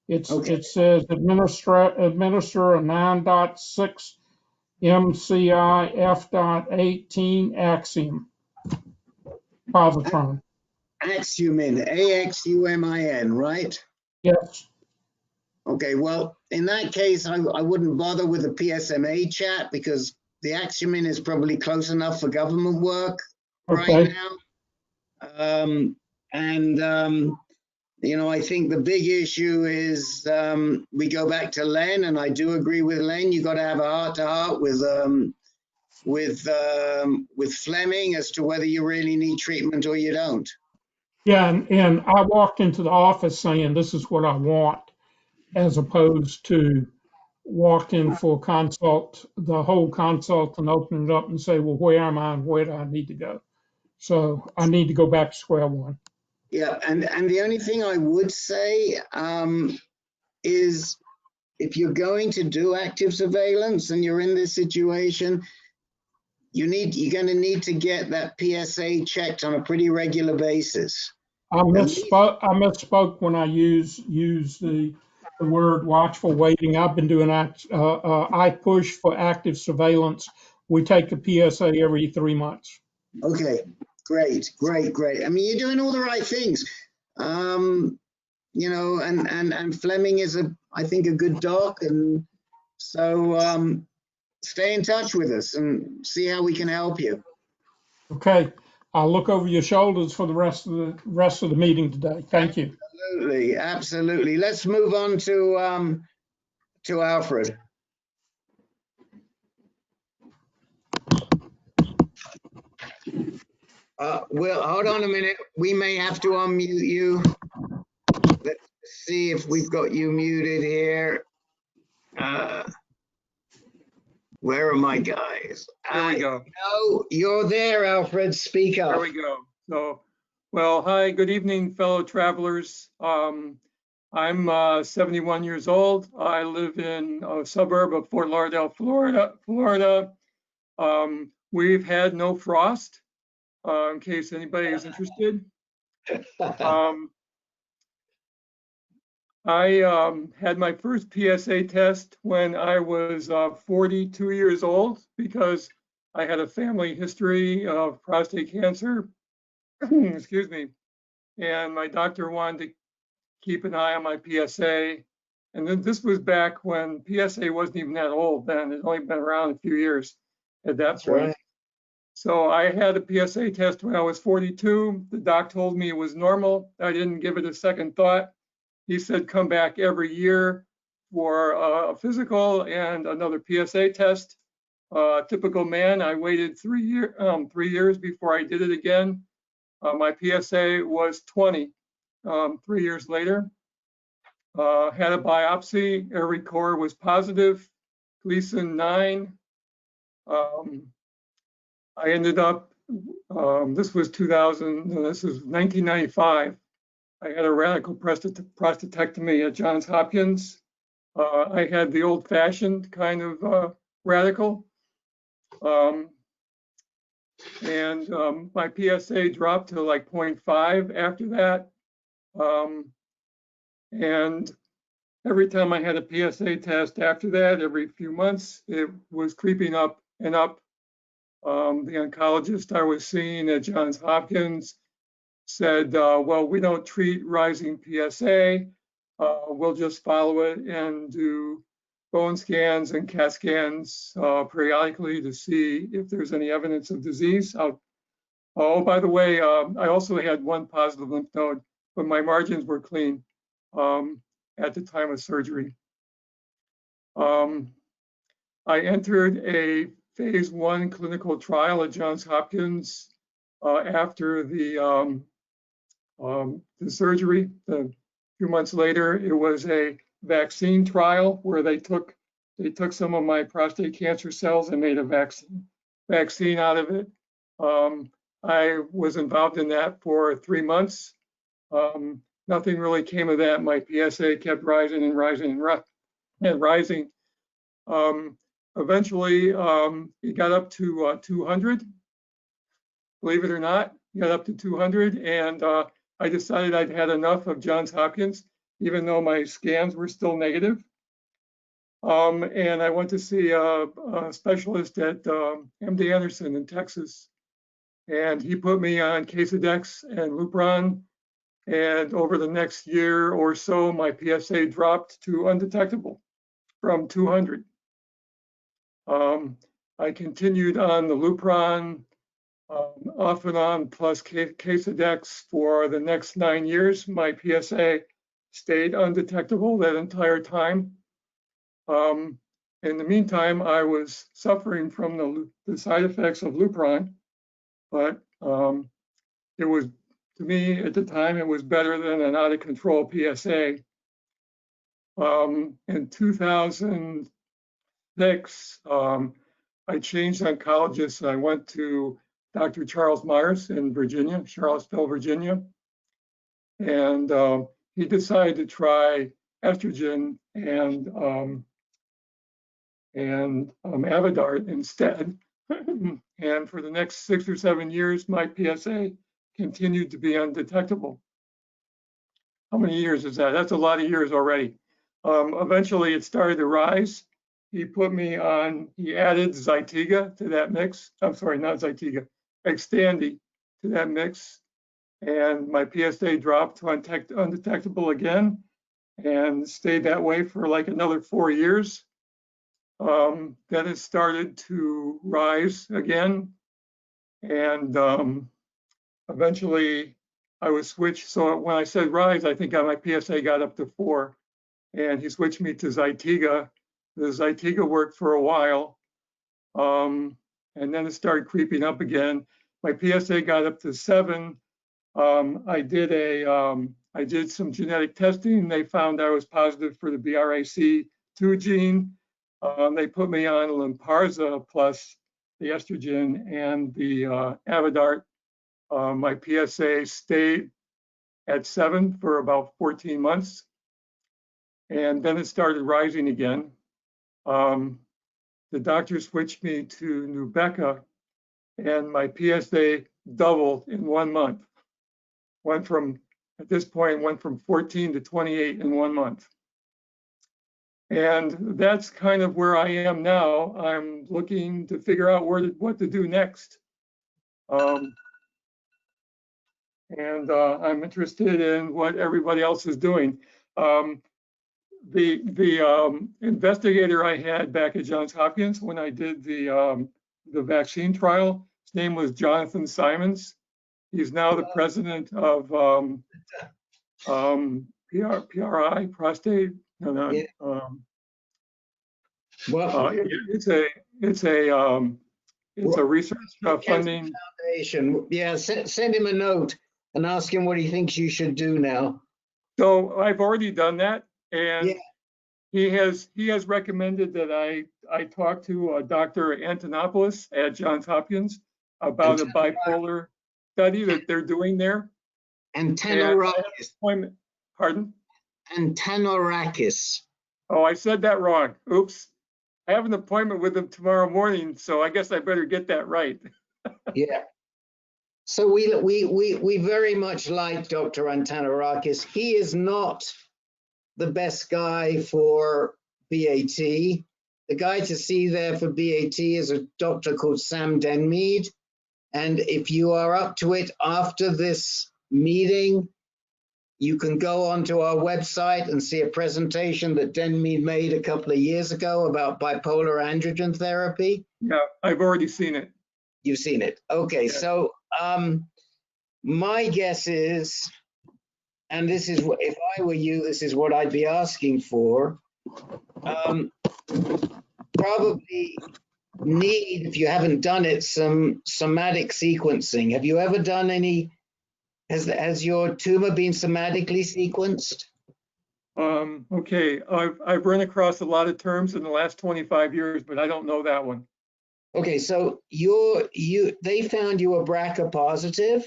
It says administer a 9.6 MCI F.18 Axumin positron. Axumin, A-X-U-M-I-N, right? Yes. Okay, well, in that case, I wouldn't bother with the PSMA chat because the Axumin is probably close enough for government work right now. You know, I think the big issue is we go back to Len, and I do agree with Len. You got to have a heart-to-heart with Fleming as to whether you really need treatment or you don't. Yeah, and I walked into the office saying this is what I want, as opposed to walk in for consult, the whole consult, and open it up and say, well, where am I and where do I need to go? So I need to go back to square one. Yeah, and the only thing I would say is if you're going to do active surveillance and you're in this situation, you're going to need to get that PSA checked on a pretty regular basis. I misspoke when I use the word watchful waiting. I've been doing I push for active surveillance. We take a PSA every 3 months. Okay, great. I mean, you're doing all the right things. You know, and Fleming is I think a good doc, and so stay in touch with us and see how we can help you. Okay, I'll look over your shoulders for the rest of the meeting today. Thank you. Absolutely. Let's move on to Alfred. Well, hold on a minute. We may have to unmute you. Let's see if we've got you muted here. Where are my guys? There we go. No, you're there, Alfred. Speak up. There we go. So, well, hi, good evening, fellow travelers. I'm 71 years old. I live in a suburb of Fort Lauderdale, Florida. We've had no frost, in case anybody is interested. I had my first PSA test when I was 42 years old because I had a family history of prostate cancer. Excuse me. And my doctor wanted to keep an eye on my PSA. And then this was back when PSA wasn't even that old then. It only been around a few years at that point. Right. So I had a PSA test when I was 42. The doc told me it was normal. I didn't give it a second thought. He said, come back every year for a physical and another PSA test. Typical man, I waited 3 years before I did it again. My PSA was 20 3 years later. Had a biopsy, every core was positive, Gleason 9. I ended up, this was 1995. I had a radical prostatectomy at Johns Hopkins. I had the old-fashioned kind of radical. My PSA dropped to like 0.5 after that. And every time I had a PSA test after that, every few months, it was creeping up and up. The oncologist I was seeing at Johns Hopkins said, well, we don't treat rising PSA. We'll just follow it and do bone scans and CAT scans periodically to see if there's any evidence of disease. Oh, by the way, I also had one positive lymph node, but my margins were clean at the time of surgery. I entered a phase 1 clinical trial at Johns Hopkins after the surgery. A few months later, it was a vaccine trial where they took some of my prostate cancer cells and made a vaccine out of it. I was involved in that for 3 months. Nothing really came of that. My PSA kept rising and rising and rising. Eventually, it got up to 200. Believe it or not, it got up to 200, and I decided I'd had enough of Johns Hopkins, even though my scans were still negative. And I went to see a specialist at MD Anderson in Texas, and he put me on Casedex and Lupron. And over the next year or so, my PSA dropped to undetectable from 200. I continued on the Lupron off and on plus Casedex for the next 9 years. My PSA stayed undetectable that entire time. In the meantime, I was suffering from the side effects of Lupron, but it was, to me at the time, it was better than an out of control PSA. In 2006, I changed oncologists. I went to Dr. Charles Myers in Virginia, Charlottesville, Virginia. And he decided to try estrogen and Avodart instead. And for the next 6 or 7 years, my PSA continued to be undetectable. How many years is that? That's a lot of years already. Eventually, it started to rise. He put me on, he added Zytiga to that mix. I'm sorry, not Zytiga, Xtandi to that mix. And my PSA dropped to undetectable again and stayed that way for like another 4 years. Then it started to rise again. And eventually I was switched. So when I said rise, I think my PSA got up to 4. And he switched me to Zytiga. The Zytiga worked for a while. And then it started creeping up again. My PSA got up to 7. I did some genetic testing. They found I was positive for the BRCA2 gene. They put me on Lynparza plus the estrogen and the Avodart. My PSA stayed at 7 for about 14 months. And then it started rising again. The doctor switched me to Nubeqa, and my PSA doubled in 1 month. Went from at this point went from 14 to 28 in 1 month. And that's kind of where I am now. I'm looking to figure out what to do next. And I'm interested in what everybody else is doing. The investigator I had back at Johns Hopkins when I did the vaccine trial, his name was Jonathan Simons. He's now the president of PRI, prostate. It's a research funding foundation. Yeah, send him a note and ask him what he thinks you should do now. So I've already done that, and he has recommended that I talk to Dr. Antonopoulos at Johns Hopkins about a bipolar study that they're doing there. Antanorakis. Pardon? Antanorakis. Oh, I said that wrong. Oops. I have an appointment with him tomorrow morning, so I guess I better get that right. Yeah. So we very much like Dr. Antanorakis. He is not the best guy for BAT. The guy to see there for BAT is a doctor called Sam Denmead. And if you are up to it after this meeting, you can go onto our website and see a presentation that Denmead made a couple of years ago about bipolar androgen therapy. Yeah, I've already seen it. You've seen it. Okay, yeah. So my guess is, and this is what, if I were you, this is what I'd be asking for. Probably need, if you haven't done it, some somatic sequencing. Have you ever done any? Has your tumor been somatically sequenced? Okay, I've run across a lot of terms in the last 25 years, but I don't know that one. Okay, so they found you a BRCA positive?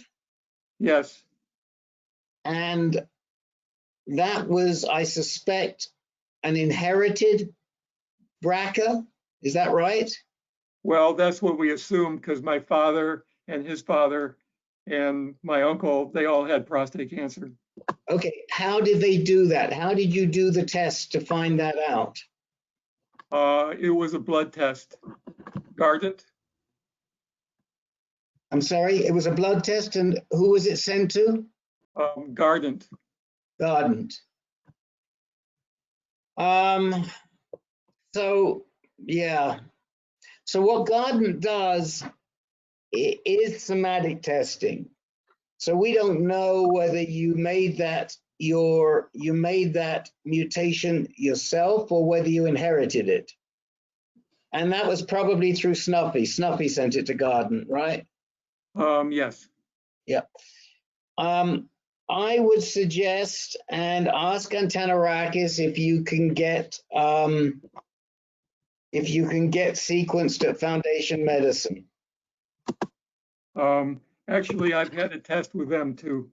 Yes. And that was, I suspect, an inherited BRCA, is that right? Well, that's what we assumed, because my father and his father and my uncle, they all had prostate cancer. Okay, how did they do that? How did you do the test to find that out? It was a blood test. Guardant. I'm sorry, it was a blood test, and who was it sent to? Guardant. Guardant. So, yeah. So what Guardant does is somatic testing. So we don't know whether you made that mutation yourself or whether you inherited it. And that was probably through Snuffy. Snuffy sent it to Guardant, right? Yes. Yeah. I would suggest and ask Antanorakis if you can get sequenced at Foundation Medicine. Actually, I've had a test with them too.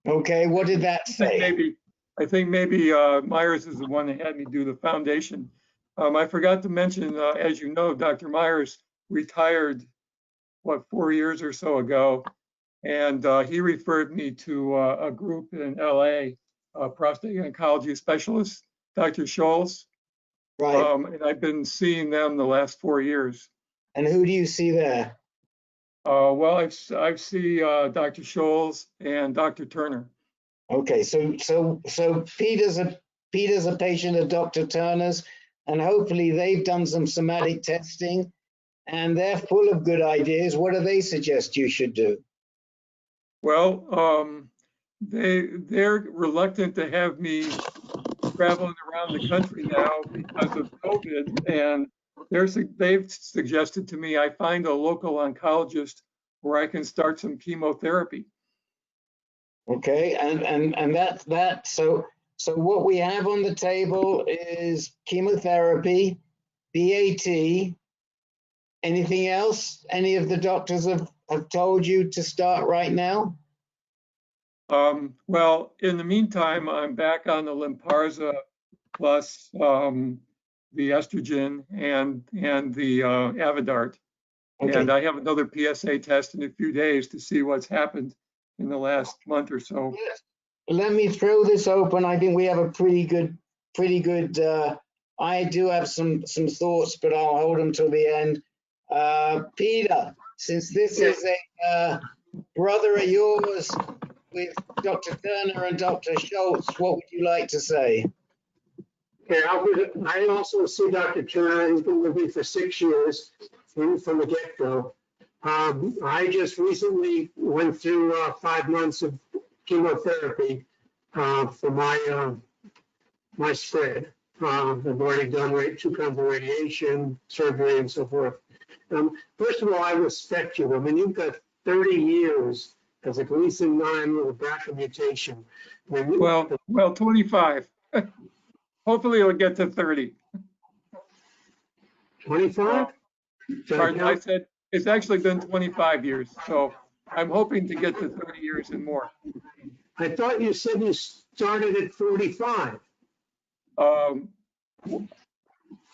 Okay, what did that say? I think maybe Myers is the one that had me do the foundation. I forgot to mention, as you know, Dr. Myers retired, 4 years or so ago, and he referred me to a group in LA, prostate oncology specialist, Dr. Scholes. Right. And I've been seeing them the last 4 years. And who do you see there? Well, I see Dr. Scholes and Dr. Turner. Okay, so Peter's a patient of Dr. Turner's, and hopefully they've done some somatic testing, and they're full of good ideas. What do they suggest you should do? Well, they're reluctant to have me traveling around the country now because of COVID, and they've suggested to me I find a local oncologist where I can start some chemotherapy. Okay, and that's that. So what we have on the table is chemotherapy, BAT. Anything else? Any of the doctors have told you to start right now? Well, in the meantime, I'm back on the Lynparza plus the estrogen and the Avodart. Okay. And I have another PSA test in a few days to see what's happened. in the last month or so. Let me throw this open. I think we have a pretty good, I do have some thoughts, but I'll hold them till the end. Peter, since this is a brother of yours with Dr. Turner and Dr. Schultz, what would you like to say? Okay, I also see Dr. Turner. He's been with me for 6 years from the get-go. I just recently went through 5 months of chemotherapy for my spread. I've already done 2 kinds of radiation, surgery, and so forth. First of all, I respect you. I mean, you've got 30 years as a Gleason 9 with a BRCA mutation. Well, 25. Hopefully it'll get to 30. 25? Pardon, I said it's actually been 25 years, so I'm hoping to get to 30 years and more. I thought you said you started at 45.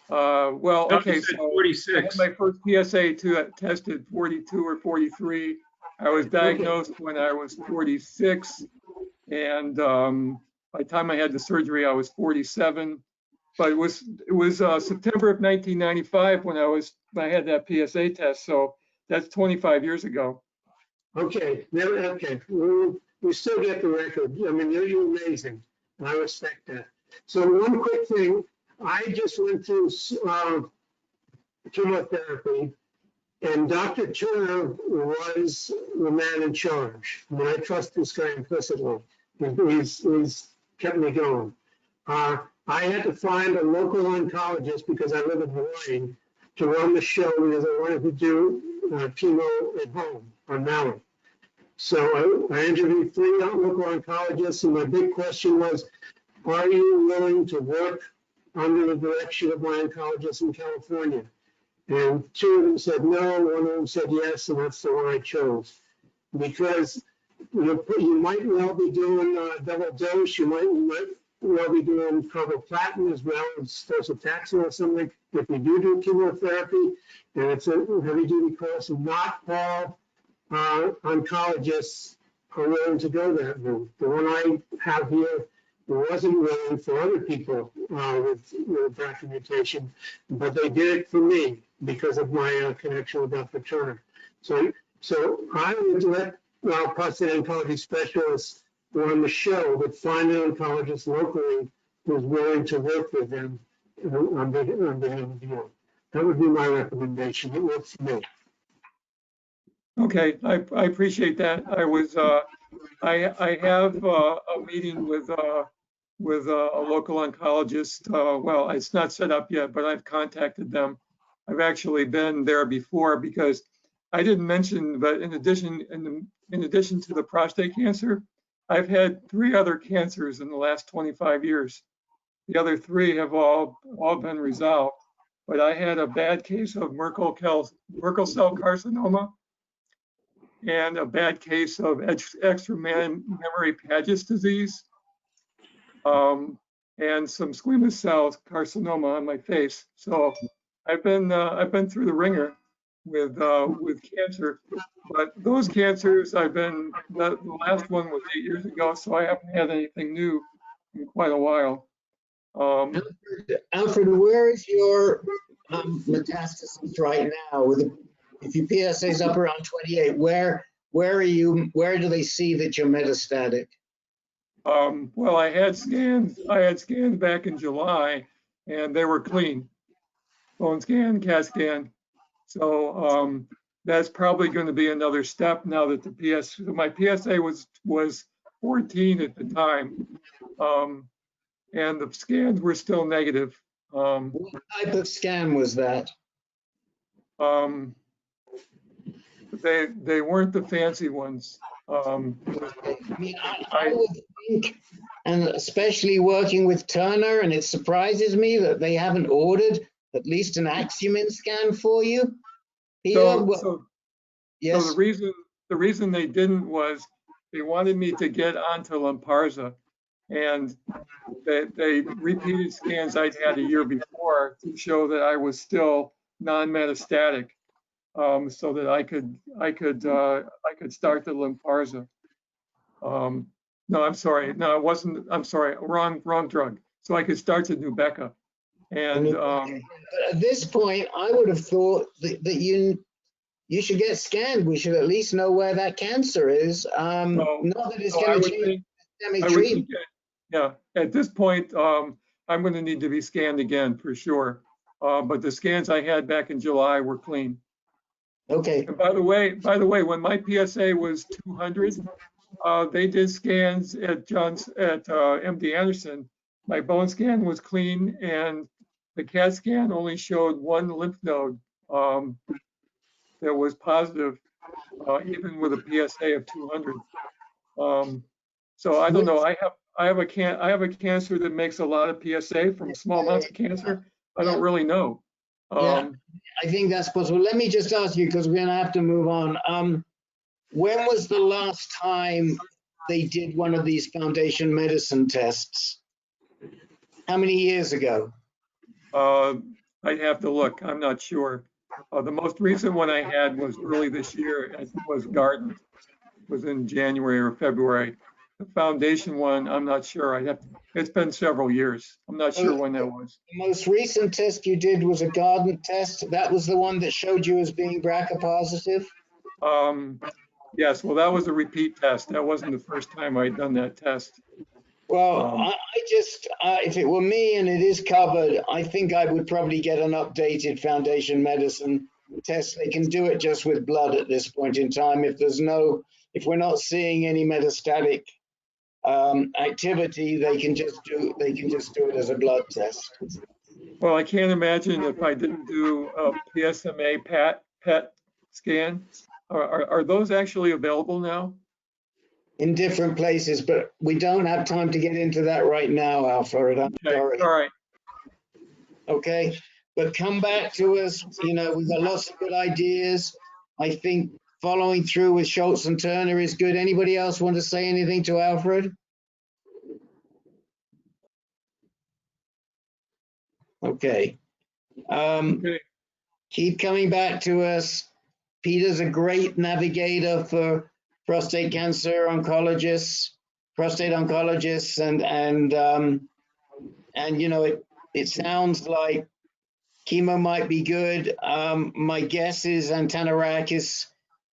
Well, okay, so 46. I had my first PSA test at 42 or 43. I was diagnosed when I was 46, and by the time I had the surgery, I was 47. But it was September of 1995 when I had that PSA test, so that's 25 years ago. Okay, okay, we still get the record. I mean, you're amazing. I respect that. So one quick thing, I just went through chemotherapy, and Dr. Turner was the man in charge. I mean, I trust this guy implicitly. He's kept me going. I had to find a local oncologist because I live in Hawaii to run the show because I wanted to do chemo at home on Maui. So I interviewed 3 local oncologists, and my big question was, are you willing to work under the direction of my oncologist in California? And 2 of them said no, 1 of them said yes, and that's the one I chose. Because you might well be doing double dose, you might well be doing carboplatin as well as docetaxel or something. If you do chemotherapy, and it's a heavy-duty course, not all oncologists are willing to go that route. The one I have here wasn't willing for other people with BRCA mutation, but they did it for me because of my connection with Dr. Turner. So I would let prostate oncology specialists on the show, but find an oncologist locally who's willing to work with them on behalf of you. That would be my recommendation. It works for me. Okay, I appreciate that. I have a meeting with a local oncologist. Well, it's not set up yet, but I've contacted them. I've actually been there before because I didn't mention, but in addition to the prostate cancer, I've had 3 other cancers in the last 25 years. The other 3 have all been resolved, but I had a bad case of Merkel cell carcinoma and a bad case of extramammary Paget's disease, and some squamous cell carcinoma on my face. So I've been through the ringer with cancer, but those cancers the last one was 8 years ago, so I haven't had anything new in quite a while. Alfred, where is your metastasis right now? If your PSA is up around 28, where are you? Where do they see that you're metastatic? Well, I had scans back in July, and they were clean. Bone scan, CAT scan. So that's probably going to be another step now that my PSA was 14 at the time, and the scans were still negative. What type of scan was that? They weren't the fancy ones. I mean, I would think, and especially working with Turner, and it surprises me that they haven't ordered at least an Axumin scan for you. Peter, So yes. the reason they didn't was they wanted me to get onto Lynparza, and they repeated scans I'd had a year before to show that I was still non-metastatic, so that I could start the Lynparza. No, I'm sorry. No, it wasn't. I'm sorry. Wrong drug. So I could start to Nubeqa. And At this point, I would have thought that you should get scanned. We should at least know where that cancer is. Not that it's going to change systemic treatment. Yeah, at this point, I'm going to need to be scanned again for sure. But the scans I had back in July were clean. Okay. And by the way, when my PSA was 200, they did scans at MD Anderson. My bone scan was clean, and the CAT scan only showed one lymph node that was positive, even with a PSA of 200. So I don't know. I have a cancer that makes a lot of PSA from small amounts of cancer. I don't really know. Yeah, I think that's possible. Let me just ask you, because we're going to have to move on. When was the last time they did one of these foundation medicine tests? How many years ago? I'd have to look. I'm not sure. The most recent one I had was early this year. It was Garden. It was in January or February. The foundation one, I'm not sure. It's been several years. I'm not sure when that was. The most recent test you did was a Garden test. That was the one that showed you as being BRCA positive? Yes, well, that was a repeat test. That wasn't the first time I'd done that test. Well, I just, if it were me and it is covered, I think I would probably get an updated foundation medicine test. They can do it just with blood at this point in time. If we're not seeing any metastatic activity, they can just do it as a blood test. Well, I can't imagine if I didn't do a PSMA PET scan. Are those actually available now? In different places, but we don't have time to get into that right now, Alfred. I'm sorry. All right. Okay, but come back to us. We've got lots of good ideas. I think following through with Schultz and Turner is good. Anybody else want to say anything to Alfred? Okay. Keep coming back to us. Peter's a great navigator for prostate cancer oncologists, and it sounds like chemo might be good. My guess is Antanerakis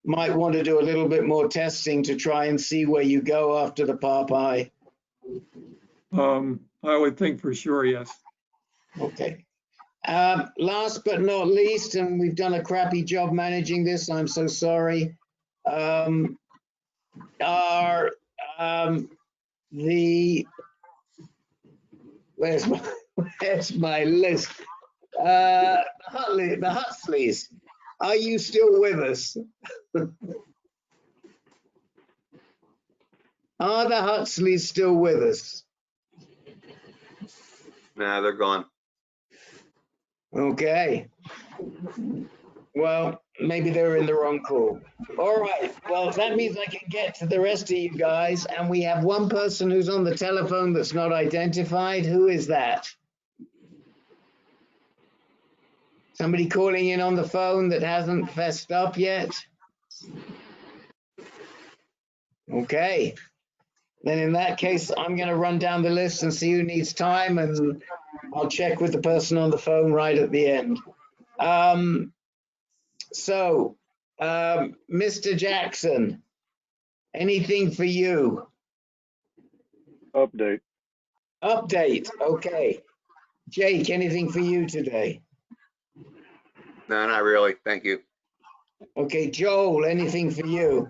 might want to do a little bit more testing to try and see where you go after the PARP-I. I would think for sure, yes. Okay. Last but not least, and we've done a crappy job managing this, I'm so sorry. Where's my list? The Huxleys, are you still with us? Are the Huxleys still with us? Nah, they're gone. Okay. Well, maybe they were in the wrong call. All right. Well, that means I can get to the rest of you guys. And we have one person who's on the telephone that's not identified. Who is that? Somebody calling in on the phone that hasn't fessed up yet? Okay. Then in that case, I'm going to run down the list and see who needs time, and I'll check with the person on the phone right at the end. Mr. Jackson, anything for you? Update. Update, okay. Jake, anything for you today? No, not really. Thank you. Okay, Joel, anything for you?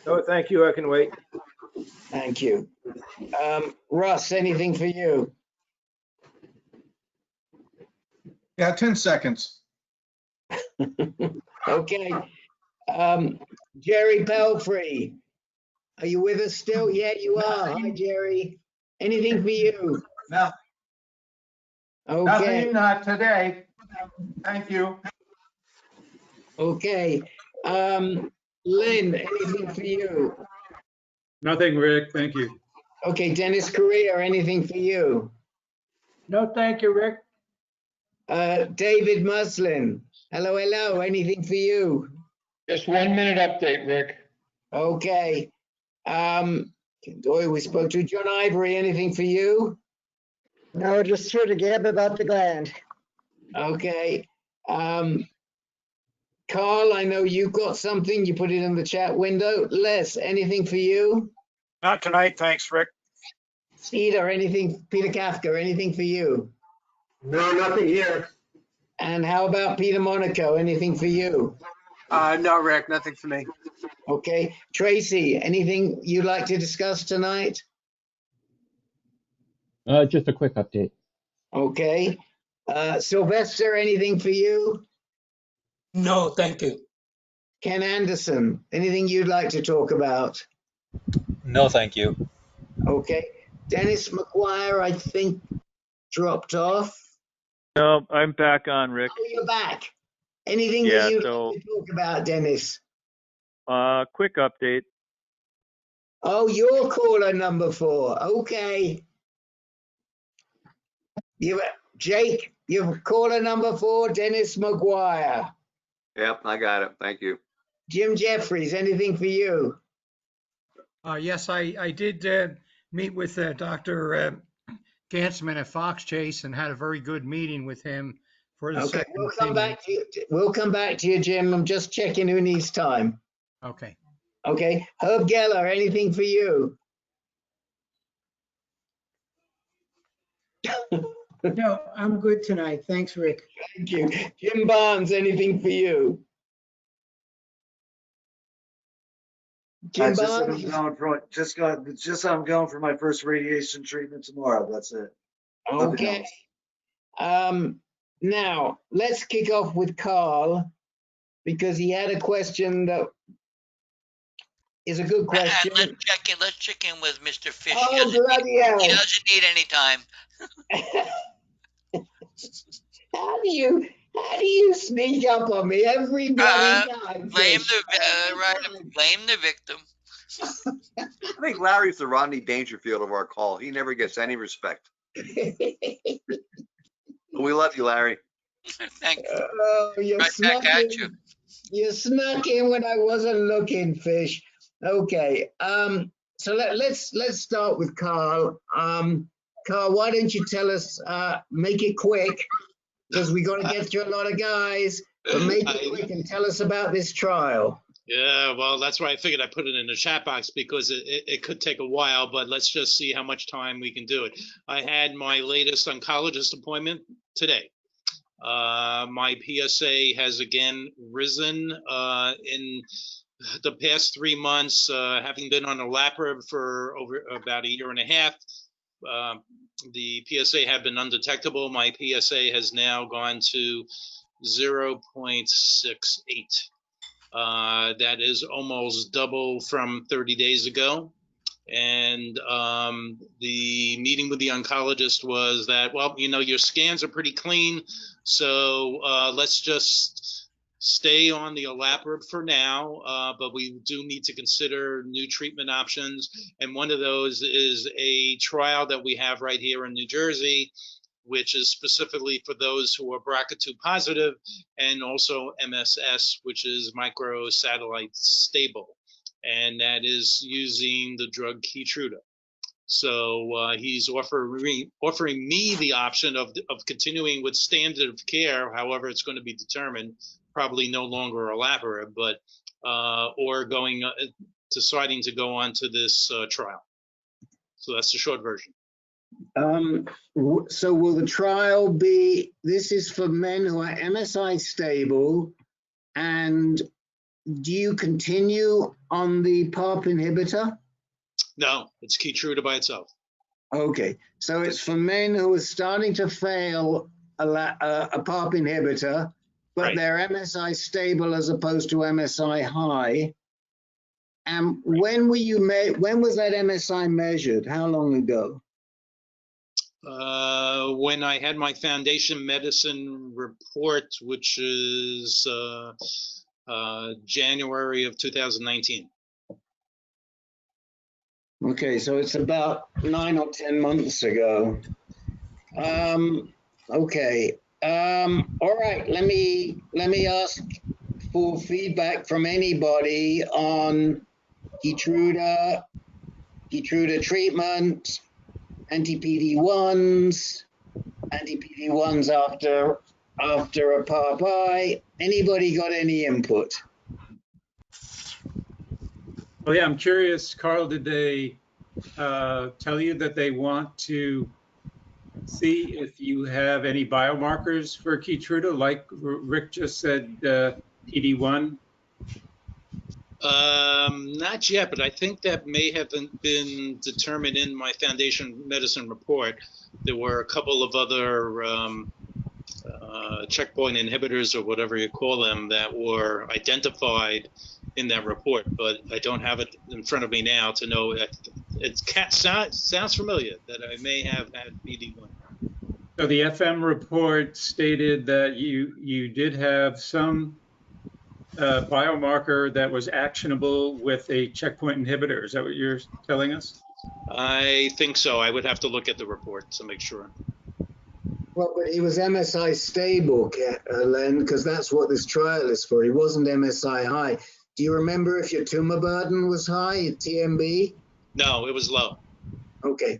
No, thank you. I can wait. Thank you. Russ, anything for you? Yeah, 10 seconds. Okay. Jerry Belfry, are you with us still? Yeah, you are. Hi, Jerry. Anything for you? No. Okay. Nothing today. Thank you. Okay. Lynn, anything for you? Nothing, Rick. Thank you. Okay, Dennis Correa, anything for you? No, thank you, Rick. David Muslin, hello, anything for you? Just 1 minute update, Rick. Okay. Doyle, we spoke to. John Ivory, anything for you? No, just here to gab about the gland. Okay. Carl, I know you've got something. You put it in the chat window. Les, anything for you? Not tonight, thanks, Rick. Peter, anything? Peter Kafka, anything for you? No, nothing here. And how about Peter Monaco? Anything for you? No, Rick, nothing for me. Okay. Tracy, anything you'd like to discuss tonight? Just a quick update. Okay. Sylvester, anything for you? No, thank you. Ken Anderson, anything you'd like to talk about? No, thank you. Okay. Dennis McGuire, I think, dropped off. No, I'm back on, Rick. Oh, you're back. Anything Yeah, that you'd so, like to talk about, Dennis? quick update. Oh, you're caller number 4. Okay. Jake, you're caller number 4, Dennis McGuire. Yep, I got it. Thank you. Jim Jeffries, anything for you? Yes, I did meet with Dr. Gansman at Fox Chase and had a very good meeting with him for the Okay, second we'll come opinion. back to you. We'll come back to you, Jim. I'm just checking who needs time. Okay. Okay. Herb Geller, anything for you? No, I'm good tonight. Thanks, Rick. Thank you. Jim Barnes, anything for you? Jim Barnes? I'm going for my first radiation treatment tomorrow. That's it. Nothing Okay. else. Now, let's kick off with Carl, because he had a question that is a good question. Let's check in with Mr. Fish. Oh, bloody hell. He doesn't need any time. How do you sneak up on me every bloody time? Blame Fish? blame the victim. I think Larry's the Rodney Dangerfield of our call. He never gets any respect. We love you, Larry. Thank you. Oh, you Right snuck back at in. you. You snuck in when I wasn't looking, Fish. Okay. So let's start with Carl. Carl, why don't you tell us? Make it quick, because we got to get through a lot of guys. But make it quick and tell us about this trial. Yeah, well, that's why I figured I put it in the chat box, because it could take a while, but let's just see how much time we can do it. I had my latest oncologist appointment today. My PSA has again risen in the past 3 months, having been on olaparib for over about 1.5 years. The PSA have been undetectable. My PSA has now gone to 0.68. That is almost double from 30 days ago. And the meeting with the oncologist was that, well, you know, your scans are pretty clean, so let's just stay on the olaparib for now, but we do need to consider new treatment options. And one of those is a trial that we have right here in New Jersey, which is specifically for those who are BRCA2 positive, and also MSS, which is microsatellite stable. And that is using the drug Keytruda. So he's offering me the option of continuing with standard of care, however it's going to be determined, probably no longer olaparib, but or going deciding to go on to this trial. So that's the short version. So will the trial be? This is for men who are MSI stable, and do you continue on the PARP inhibitor? No, it's Keytruda by itself. Okay, so it's for men who are starting to fail a PARP inhibitor, but Right. they're MSI stable as opposed to MSI high. And when were you when was that MSI measured? How long ago? When I had my foundation medicine report, which is January of 2019. Okay, so it's about 9 or 10 months ago. Okay. All right. Let me ask for feedback from anybody on Keytruda treatment, anti-PD-1s after a PARP-I. Anybody got any input? Oh yeah, I'm curious, Carl, did they tell you that they want to see if you have any biomarkers for Keytruda, like Rick just said, PD-1? Not yet, but I think that may have been determined in my Foundation Medicine report. There were a couple of other checkpoint inhibitors, or whatever you call them, that were identified in that report, but I don't have it in front of me now to know. It sounds familiar that I may have had PD-1. So the FM report stated that you did have some biomarker that was actionable with a checkpoint inhibitor. Is that what you're telling us? I think so. I would have to look at the report to make sure. Well, but he was MSI stable, Len, because that's what this trial is for. He wasn't MSI high. Do you remember if your tumor burden was high, TMB? No, it was low. Okay.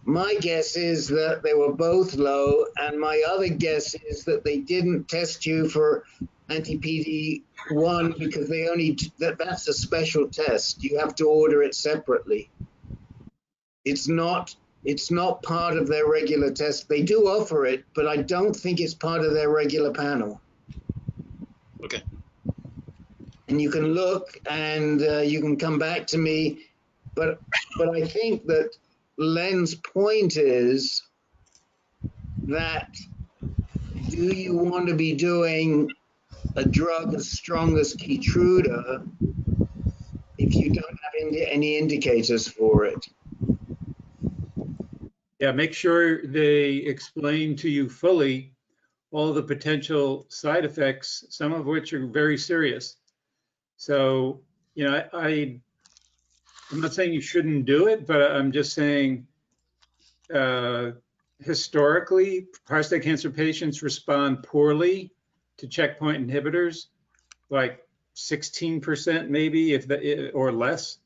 My guess is that they were both low, and my other guess is that they didn't test you for anti-PD-1 because they only, that's a special test. You have to order it separately. It's not part of their regular test. They do offer it, but I don't think it's part of their regular panel. Okay. And you can look, and you can come back to me, but I think that Len's point is that do you want to be doing a drug as strong as Keytruda if you don't have any indicators for it? Yeah, make sure they explain to you fully all the potential side effects, some of which are very serious. So, you know, I'm not saying you shouldn't do it, but I'm just saying historically, prostate cancer patients respond poorly to checkpoint inhibitors, like 16% maybe, or less.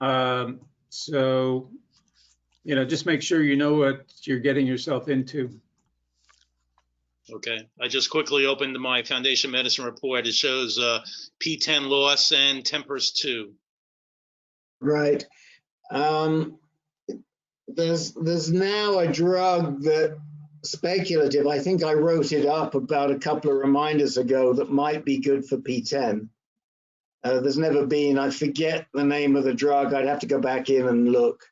So, you know, just make sure you know what you're getting yourself into. Okay. I just quickly opened my Foundation Medicine report. It shows P10 loss and TEMPRS 2. Right. There's now a drug that speculative, I think I wrote it up about a couple of reminders ago, that might be good for P10. There's never been, I forget the name of the drug. I'd have to go back in and look.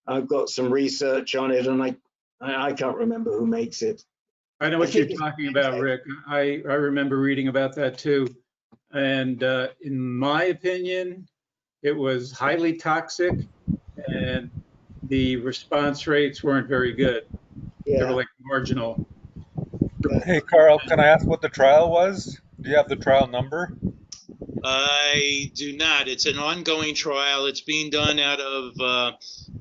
I've got some research on it, and I can't remember who makes it. I know what you're talking about, Rick. I remember reading about that too. And in my opinion, it was highly toxic, and the response rates weren't very good. Yeah. They were like marginal. Hey, Carl, can I ask what the trial was? Do you have the trial number? I do not. It's an ongoing trial. It's being done out of the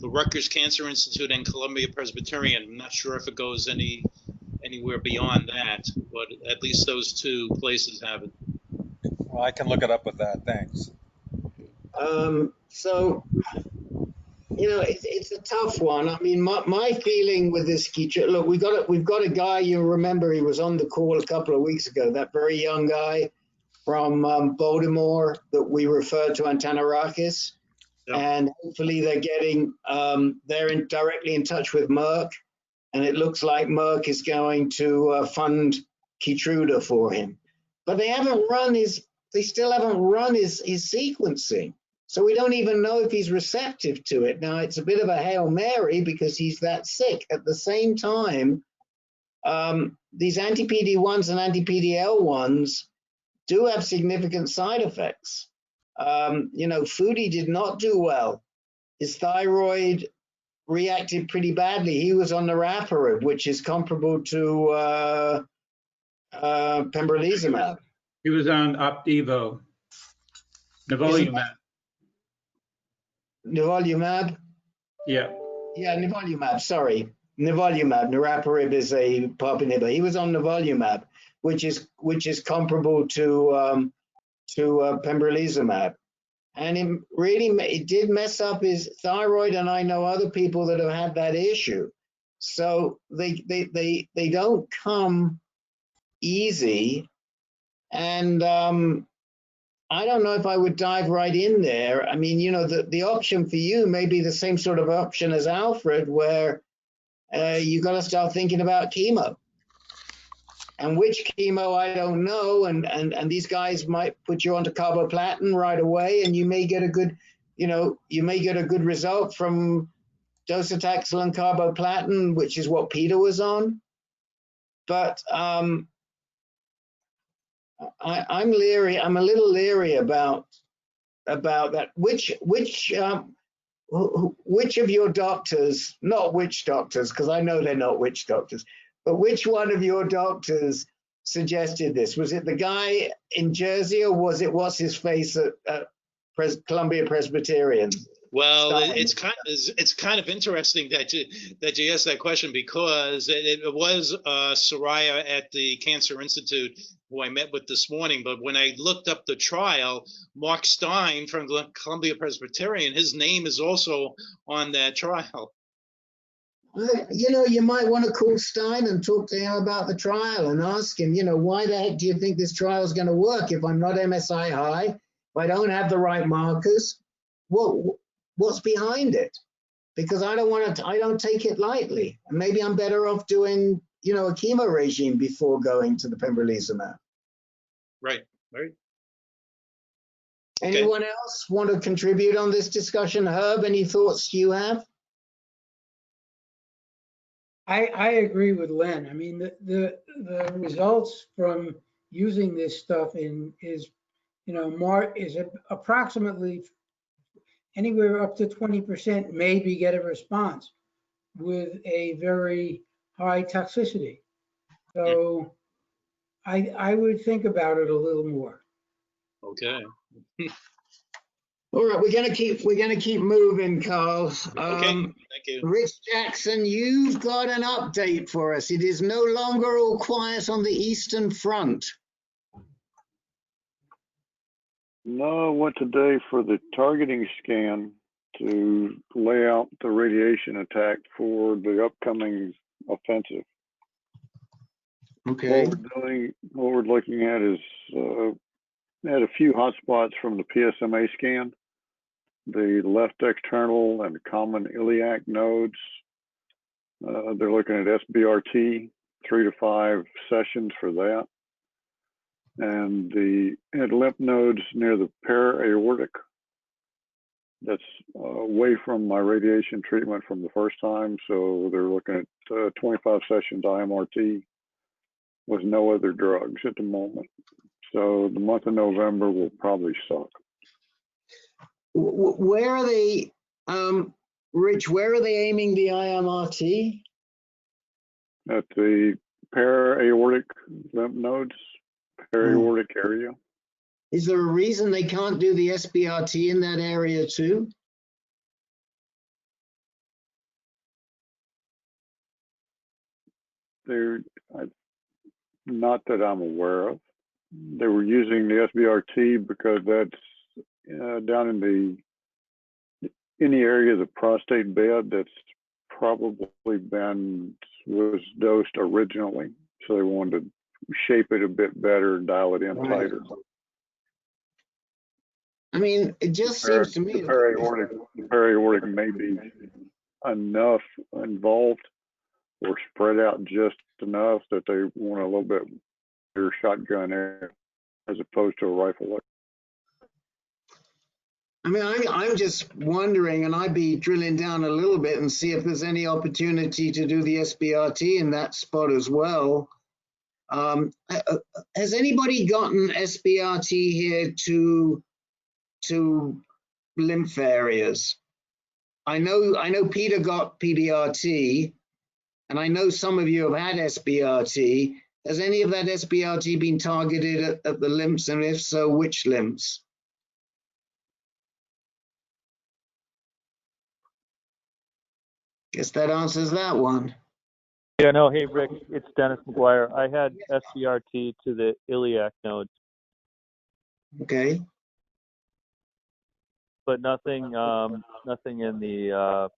Rutgers Cancer Institute and Columbia Presbyterian. I'm not sure if it goes anywhere beyond that, but at least those two places have it. Well, I can look it up with that. Thanks. So, you know, it's a tough one. I mean, my feeling with this Keytruda, look, we've got a guy, you remember, he was on the call a couple of weeks ago, that very young guy from Baltimore that we referred to Antanarakis. Yep. And hopefully they're getting, they're directly in touch with Merck, and it looks like Merck is going to fund Keytruda for him. But they still haven't run his sequencing. So we don't even know if he's receptive to it. Now, it's a bit of a Hail Mary because he's that sick. At the same time, these anti-PD-1s and anti-PD-L1s do have significant side effects. You know, Foodie did not do well. His thyroid reacted pretty badly. He was on niraparib, which is comparable to pembrolizumab. He was on Opdivo, nivolumab. Nivolumab? Yeah. Yeah, nivolumab, sorry. Nivolumab, niraparib is a PARP inhibitor. He was on nivolumab, which is comparable to pembrolizumab. And it did mess up his thyroid, and I know other people that have had that issue. So they don't come easy. And I don't know if I would dive right in there. I mean, the option for you may be the same sort of option as Alfred, where you got to start thinking about chemo. And which chemo, I don't know. And these guys might put you onto carboplatin right away, and you may get a good, result from docetaxel and carboplatin, which is what Peter was on. But I'm leery. I'm a little leery about that. Which of your doctors, not witch doctors, because I know they're not witch doctors, but which one of your doctors suggested this? Was it the guy in Jersey, or was it what's his face at Columbia Presbyterian? Well, it's kind of interesting that you asked that question, because it was Soraya at the Cancer Institute who I met with this morning. But when I looked up the trial, Mark Stein from Columbia Presbyterian, his name is also on that trial. You might want to call Stein and talk to him about the trial and ask him, why the heck do you think this trial is going to work if I'm not MSI high, if I don't have the right markers? What's behind it? Because I don't take it lightly. And maybe I'm better off doing, a chemo regime before going to the pembrolizumab. Right. Anyone else want to contribute on this discussion? Herb, any thoughts you have? I agree with Len. I mean, the results from using this stuff is approximately anywhere up to 20% maybe get a response with a very high toxicity. So I would think about it a little more. Okay. All right, we're gonna keep moving, Carl. Okay, thank you. Rich Jackson, you've got an update for us. It is no longer all quiet on the Eastern Front. No, I went today for the targeting scan to lay out the radiation attack for the upcoming offensive. Okay. What we're looking at is had a few hotspots from the PSMA scan, the left external and common iliac nodes. They're looking at SBRT, 3 to 5 sessions for that. And the lymph nodes near the para-aortic. That's away from my radiation treatment from the first time. So they're looking at 25 sessions IMRT with no other drugs at the moment. So the month of November will probably suck. Where are they, Rich, where are they aiming the IMRT? At the para-aortic lymph nodes, para-aortic area. Is there a reason they can't do the SBRT in that area too? Not that I'm aware of. They were using the SBRT because that's down in any area of the prostate bed that's probably was dosed originally. So they wanted to shape it a bit better, dial it in tighter. I mean, it just seems to me the para-aortic may be enough involved or spread out just enough that they want a little bit bigger shotgun air as opposed to a rifle. I mean, I'm just wondering, and I'd be drilling down a little bit and see if there's any opportunity to do the SBRT in that spot as well. Has anybody gotten SBRT here to lymph areas? I know Peter got PBRT, and I know some of you have had SBRT. Has any of that SBRT been targeted at the lymphs, and if so, which lymphs? Guess that answers that one. Yeah, no, hey, Rick, it's Dennis McGuire. I had SBRT to the iliac node. Okay. but nothing in the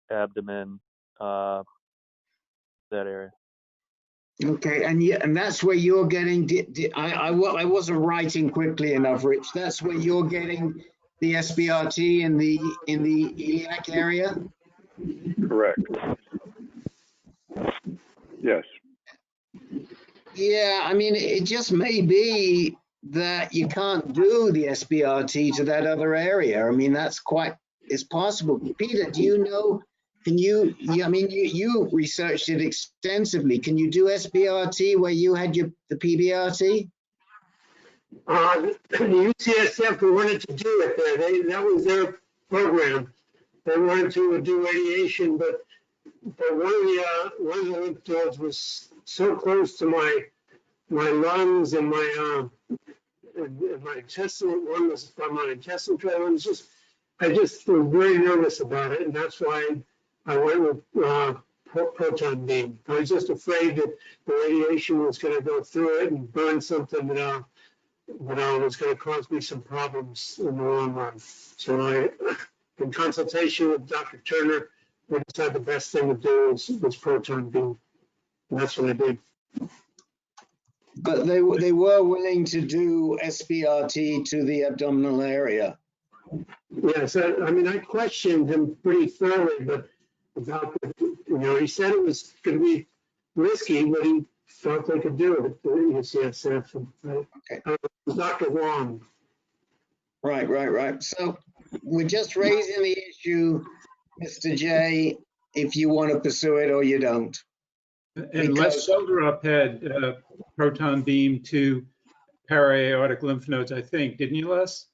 abdomen, that area. Okay, and that's where you're getting. I wasn't writing quickly enough, Rich. That's where you're getting the SBRT in the iliac area. Correct. Yes. Yeah, I mean, it just may be that you can't do the SBRT to that other area. I mean, it's possible. Peter, do you know? Can you I mean, you researched it extensively. Can you do SBRT where you had the PBRT? The UCSF wanted to do it there. That was their program. They wanted to do radiation, but one of the lymph nodes was so close to my lungs and my intestinal, one was from my intestinal tract. I just was very nervous about it, and that's why I went with proton beam. I was just afraid that the radiation was going to go through it and burn something that was going to cause me some problems in the long run. So I, in consultation with Dr. Turner, we decided the best thing to do was proton beam. And that's what I did. But they were willing to do SBRT to the abdominal area. Yes, I mean, I questioned him pretty thoroughly, but about he said it was going to be risky, but he thought they could do it at the UCSF. Okay. Dr. Wong. Right. So we're just raising the issue, Mr. J, if you want to pursue it or you don't. And Les Solderup had proton beam to para-aortic lymph nodes, I think, didn't you, Les?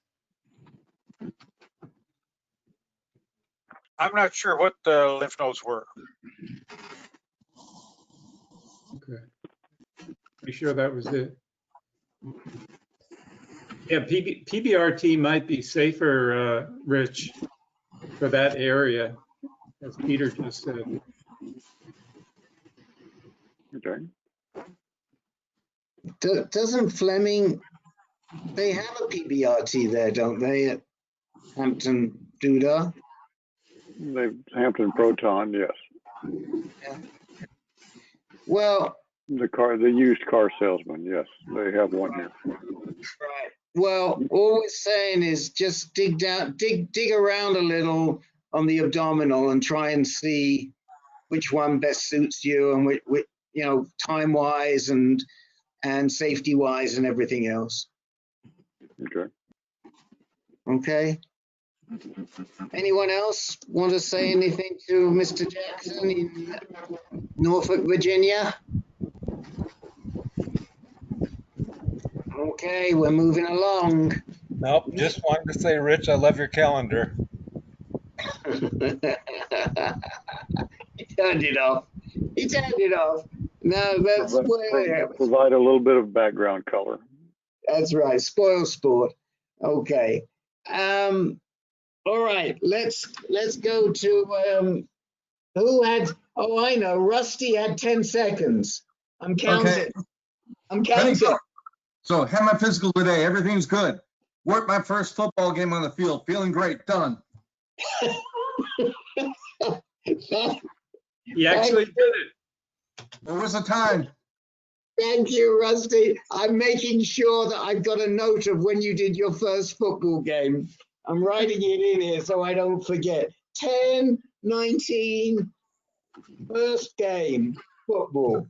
I'm not sure what the lymph nodes were. Okay. Pretty sure that was it. Yeah, PBRT might be safer, Rich, for that area, as Peter just said. Okay. Doesn't Fleming, they have a PBRT there, don't they, at Hampton Duda? Hampton Proton, yes. Yeah. Well, the used car salesman, yes, they have one here. Right. Well, all we're saying is just dig around a little on the abdominal and try and see which one best suits you and which time wise and safety wise and everything else. Okay. Okay. Anyone else want to say anything to Mr. Jackson in Norfolk, Virginia? Okay, we're moving along. Nope, just wanted to say, Rich, I love your calendar. He turned it off. No, that's provide a little bit of background color. That's right. Spoil sport. Okay. All right. Let's go to who had? Oh, I know. Rusty had 10 seconds. I'm counting. Okay. I'm counting. So had my physical today. Everything's good. Worked my first football game on the field. Feeling great. Done. He actually did it. What was the time? Thank you, Rusty. I'm making sure that I've got a note of when you did your first football game. I'm writing it in here so I don't forget. 10-19, first game, football.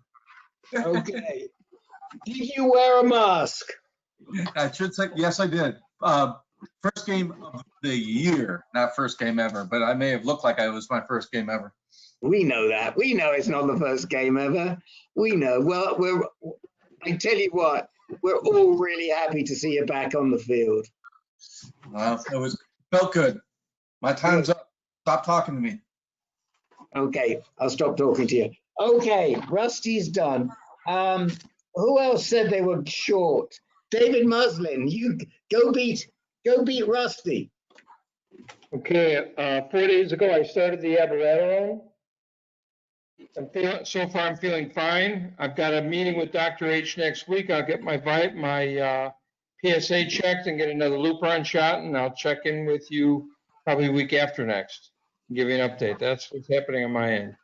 Okay. Did you wear a mask? I should say, yes, I did. First game of the year, not first game ever, but I may have looked like it was my first game ever. We know that. We know it's not the first game ever. We know. Well, I tell you what, we're all really happy to see you back on the field. Well, felt good. My time's up. Stop talking to me. Okay, I'll stop talking to you. Okay, Rusty's done. Who else said they were short? David Muslin, you go beat Rusty. Okay, 4 days ago, I started the abiraterone. I'm feeling fine. I've got a meeting with Dr. H next week. I'll get my PSA checked and get another Lupron shot, and I'll check in with you probably a week after next. Give you an update. That's what's happening on my end.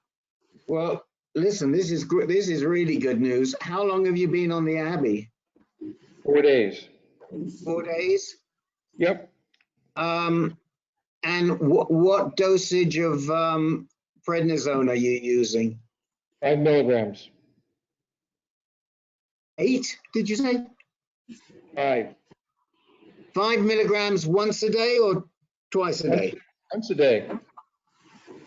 Well, listen, this is really good news. How long have you been on the Abbey? 4 days. 4 days? Yep. And what dosage of prednisone are you using? 5 milligrams. 8, did you say? 5. 5 milligrams once a day or twice a day? Once a day.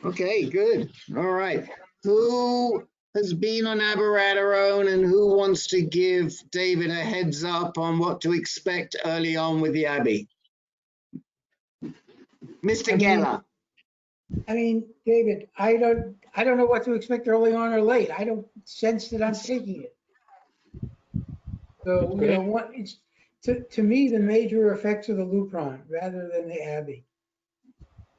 Okay, good. All right. Who has been on abiraterone and who wants to give David a heads up on what to expect early on with the Abbey? Mr. Geller. I mean, David, I don't know what to expect early on or late. I don't sense that I'm taking it. So, you know, what it's to me, the major effects are the Lupron rather than the Abbey.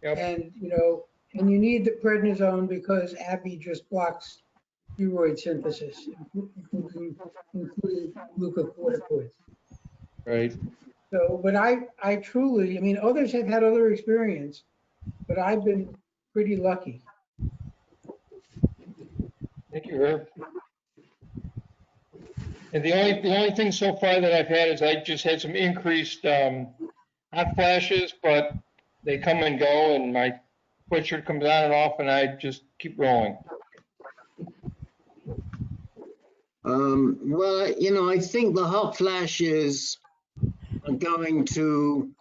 Yep. And, you know, and you need the prednisone because Abbey just blocks steroid synthesis, including glucocorticoids. Right. So, but I truly, I mean, others have had other experience, but I've been pretty lucky. Thank you, Herb. And the only thing so far that I've had is I just had some increased hot flashes, but they come and go, and my sweatshirt comes on and off, and I just keep rolling. Well, you know, I think the hot flashes are going to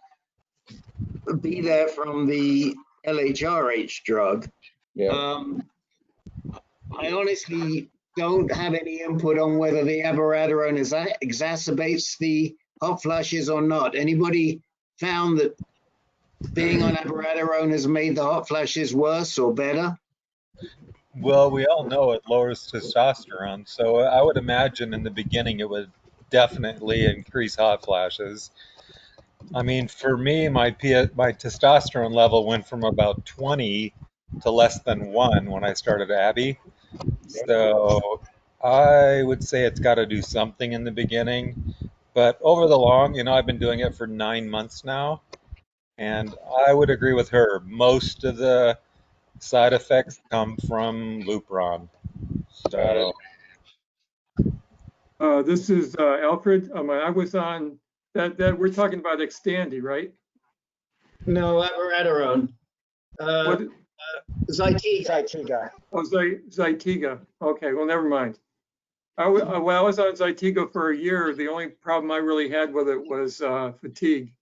be there from the LHRH drug. Yeah. I honestly don't have any input on whether the abiraterone exacerbates the hot flashes or not. Anybody found that being on abiraterone has made the hot flashes worse or better? Well, we all know it lowers testosterone, so I would imagine in the beginning it would definitely increase hot flashes. I mean, for me, my testosterone level went from about 20 to less than 1 when I started Abby. So I would say it's got to do something in the beginning. But over the long, you know, I've been doing it for 9 months now. And I would agree with her. Most of the side effects come from Lupron. So, This is Alfred. I was on that we're talking about Xtandi, right? No, abiraterone. Zytiga. Oh, Zytiga. Okay, well, never mind. I was on Zytiga for a year. The only problem I really had with it was fatigue.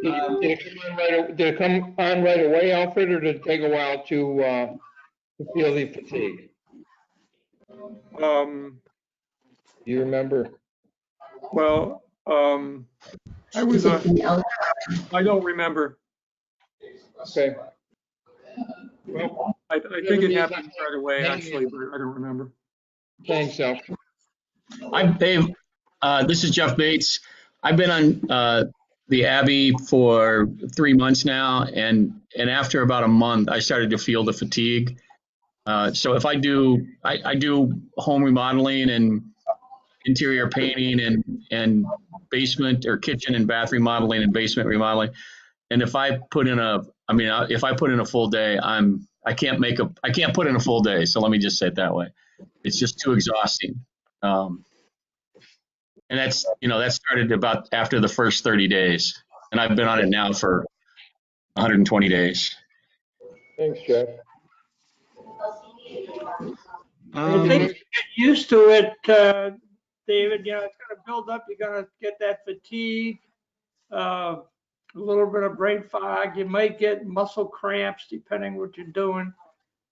Did it come on right away, Alfred, or did it take a while to feel the fatigue? Do you remember? Well, I was I don't remember. Okay. Well, I think it happened right away, actually, but I don't remember. Thanks, Al. I'm Dave. This is Jeff Bates. I've been on the Abbey for 3 months now, and after about a month, I started to feel the fatigue. So if I do home remodeling and interior painting and basement or kitchen and bath remodeling and basement remodeling, and if I put in a full day, I can't put in a full day. So let me just say it that way. It's just too exhausting. And that started about after the first 30 days. And I've been on it now for 120 days. Thanks, Jeff. I think you get used to it, David. You know, it's going to build up. You're going to get that fatigue, a little bit of brain fog. You might get muscle cramps depending what you're doing.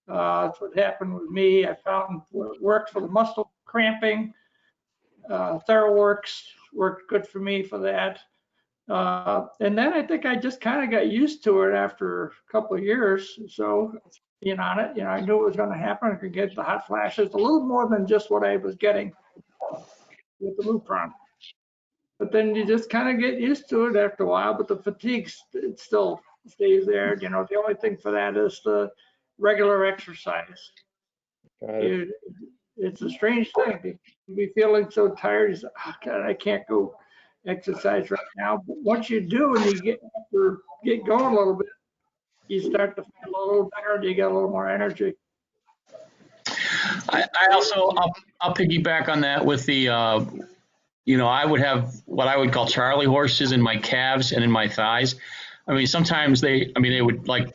That's what happened with me. I found what worked for the muscle cramping. Theraworks worked good for me for that. And then I think I just kind of got used to it after a couple of years. So being on it, I knew it was going to happen. I could get the hot flashes a little more than just what I was getting with the Lupron. But then you just kind of get used to it after a while. But the fatigue, it still stays there. The only thing for that is the regular exercise. it's a strange thing. You be feeling so tired. You say, oh, God, I can't go exercise right now. But once you do and you get going a little bit, you start to feel a little better and you get a little more energy. I also, I'll piggyback on that with the, I would have what I would call Charlie horses in my calves and in my thighs. I mean, sometimes they would like,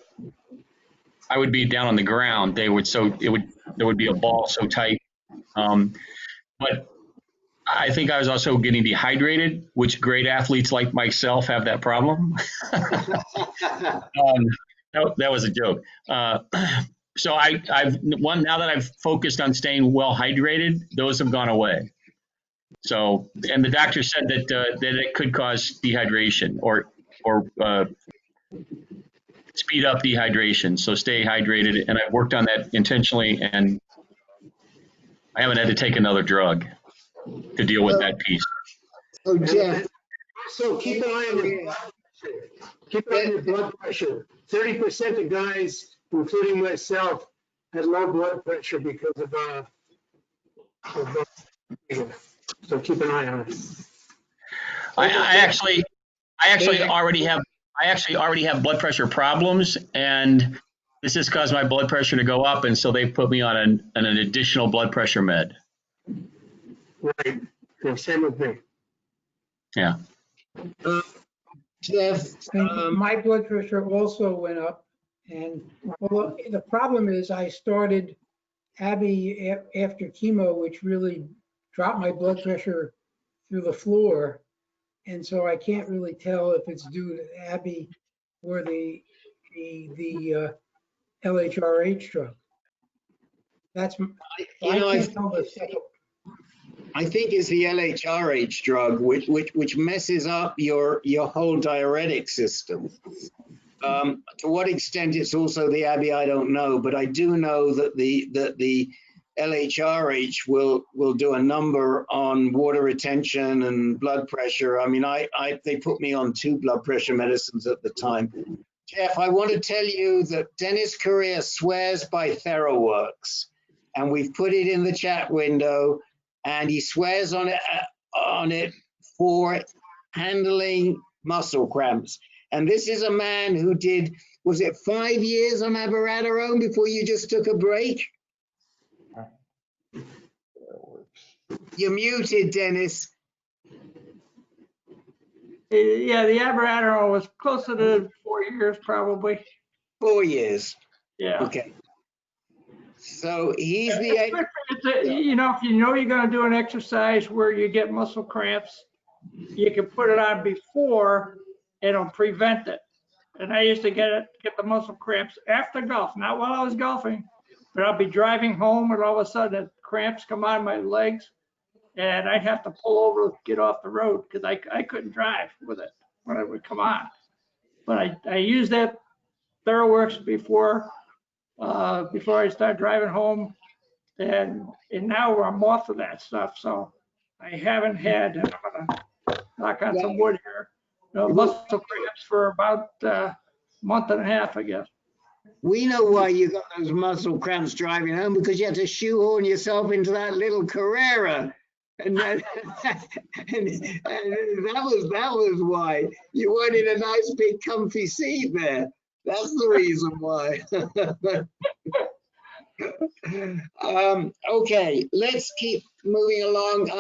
I would be down on the ground. There would be a ball so tight. But I think I was also getting dehydrated, which great athletes like myself have that problem. That was a joke. So now that I've focused on staying well hydrated, those have gone away. So, and the doctor said that it could cause dehydration or speed up dehydration. So stay hydrated, and I've worked on that intentionally, and I haven't had to take another drug to deal with that piece. So Jeff, So keep an eye on your blood pressure. 30% of guys, including myself, had low blood pressure because of so keep an eye on it. I actually already have blood pressure problems, and this has caused my blood pressure to go up, and so they put me on an additional blood pressure med. Right. Yeah, same with me. Yeah. Jeff, my blood pressure also went up, and well, the problem is I started Abby after chemo, which really dropped my blood pressure through the floor, and so I can't really tell if it's due to Abby or the LHRH drug. That's I think it's the LHRH drug, which messes up your whole diuretic system. To what extent it's also the Abby, I don't know, but I do know that the LHRH will do a number on water retention and blood pressure. I mean, they put me on 2 blood pressure medicines at the time. Jeff, I want to tell you that Dennis Correa swears by Theraworks, and we've put it in the chat window, and he swears on it for handling muscle cramps. And this is a man who did, was it 5 years on abiraterone before you just took a break? You're muted, Dennis. Yeah, the abiraterone was closer to 4 years, probably. 4 years. Yeah. Okay. So he's if you know you're going to do an exercise where you get muscle cramps, you can put it on before, it'll prevent it. And I used to get the muscle cramps after golf, not while I was golfing, but I'll be driving home and all of a sudden the cramps come on my legs, and I'd have to pull over, get off the road because I couldn't drive with it when it would come on. But I used that Theraworks before I started driving home, and now I'm off of that stuff. So I haven't had, I'm gonna knock on some wood here, muscle cramps for about a month and a half, I guess. We know why you got those muscle cramps driving home, because you had to shoehorn yourself into that little Carrera. And that was why you weren't in a nice big comfy seat there. That's the reason why. Okay, let's keep moving along.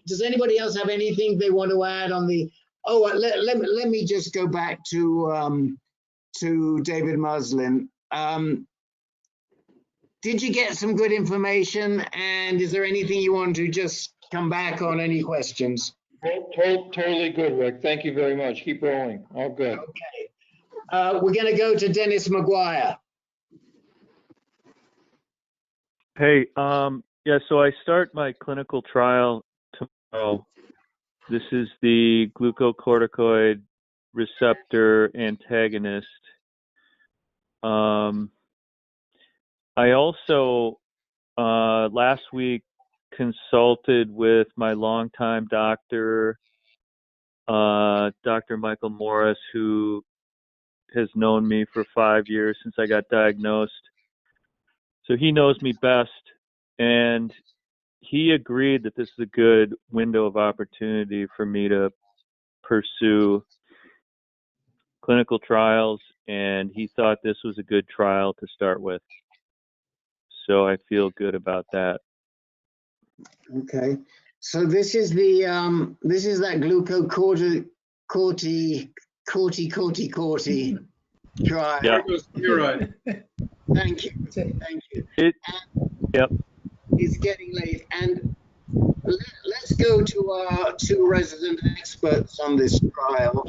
Does anybody else have anything they want to add on the? Oh, let me just go back to David Muslin. Did you get some good information? And is there anything you want to just come back on? Any questions? Totally good, Rick. Thank you very much. Keep rolling. All good. Okay. We're going to go to Dennis McGuire. Hey, yeah, so I start my clinical trial tomorrow. This is the glucocorticoid receptor antagonist. I also last week consulted with my longtime doctor, Dr. Michael Morris, who has known me for 5 years since I got diagnosed. So he knows me best. and he agreed that this is a good window of opportunity for me to pursue clinical trials, and he thought this was a good trial to start with. So I feel good about that. Okay. So this is that glucocorticoid trial. Yeah. Corticosteroid. Thank you. Thank you. Yep. It's getting late, and let's go to our two resident experts on this trial,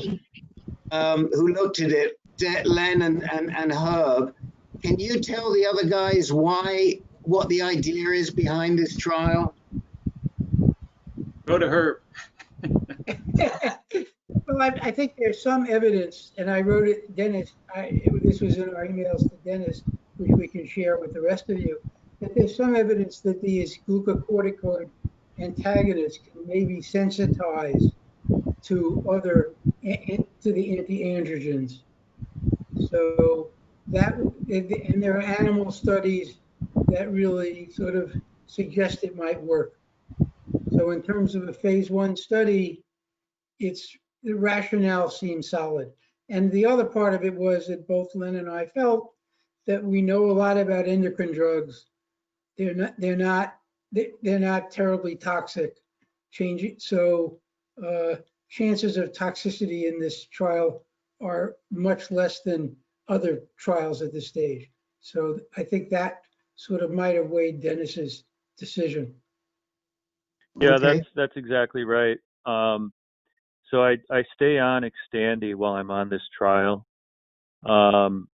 who looked at it, Len and Herb. Can you tell the other guys what the idea is behind this trial? Go to Herb. Well, I think there's some evidence, and I wrote it, Dennis, this was in our emails to Dennis, which we can share with the rest of you, that there's some evidence that these glucocorticoid antagonists can maybe sensitize to the anti-androgens. So and there are animal studies that really sort of suggest it might work. So in terms of a phase 1 study, the rationale seems solid. And the other part of it was that both Len and I felt that we know a lot about endocrine drugs. They're not terribly toxic. So chances of toxicity in this trial are much less than other trials at this stage. So I think that sort of might have weighed Dennis's decision. Yeah, Okay. that's exactly right. So I stay on Xtandi while I'm on this trial. And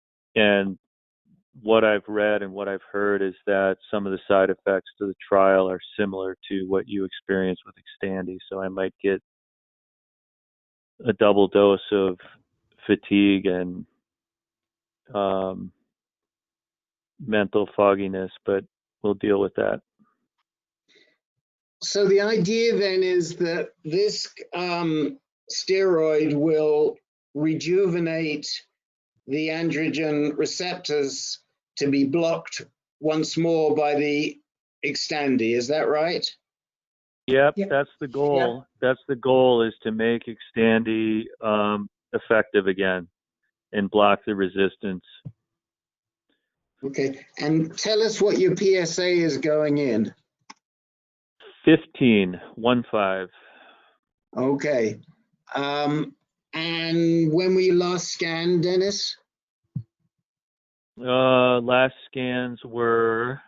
what I've read and what I've heard is that some of the side effects to the trial are similar to what you experience with Xtandi. So I might get a double dose of fatigue and mental fogginess, but we'll deal with that. So the idea then is that this steroid will rejuvenate the androgen receptors to be blocked once more by the Xtandi. Is that right? Yep, that's the goal. Yep. That's the goal, is to make Xtandi effective again and block the resistance. Okay, and tell us what your PSA is going in. 15. Okay. And when were you last scanned, Dennis? Last scans were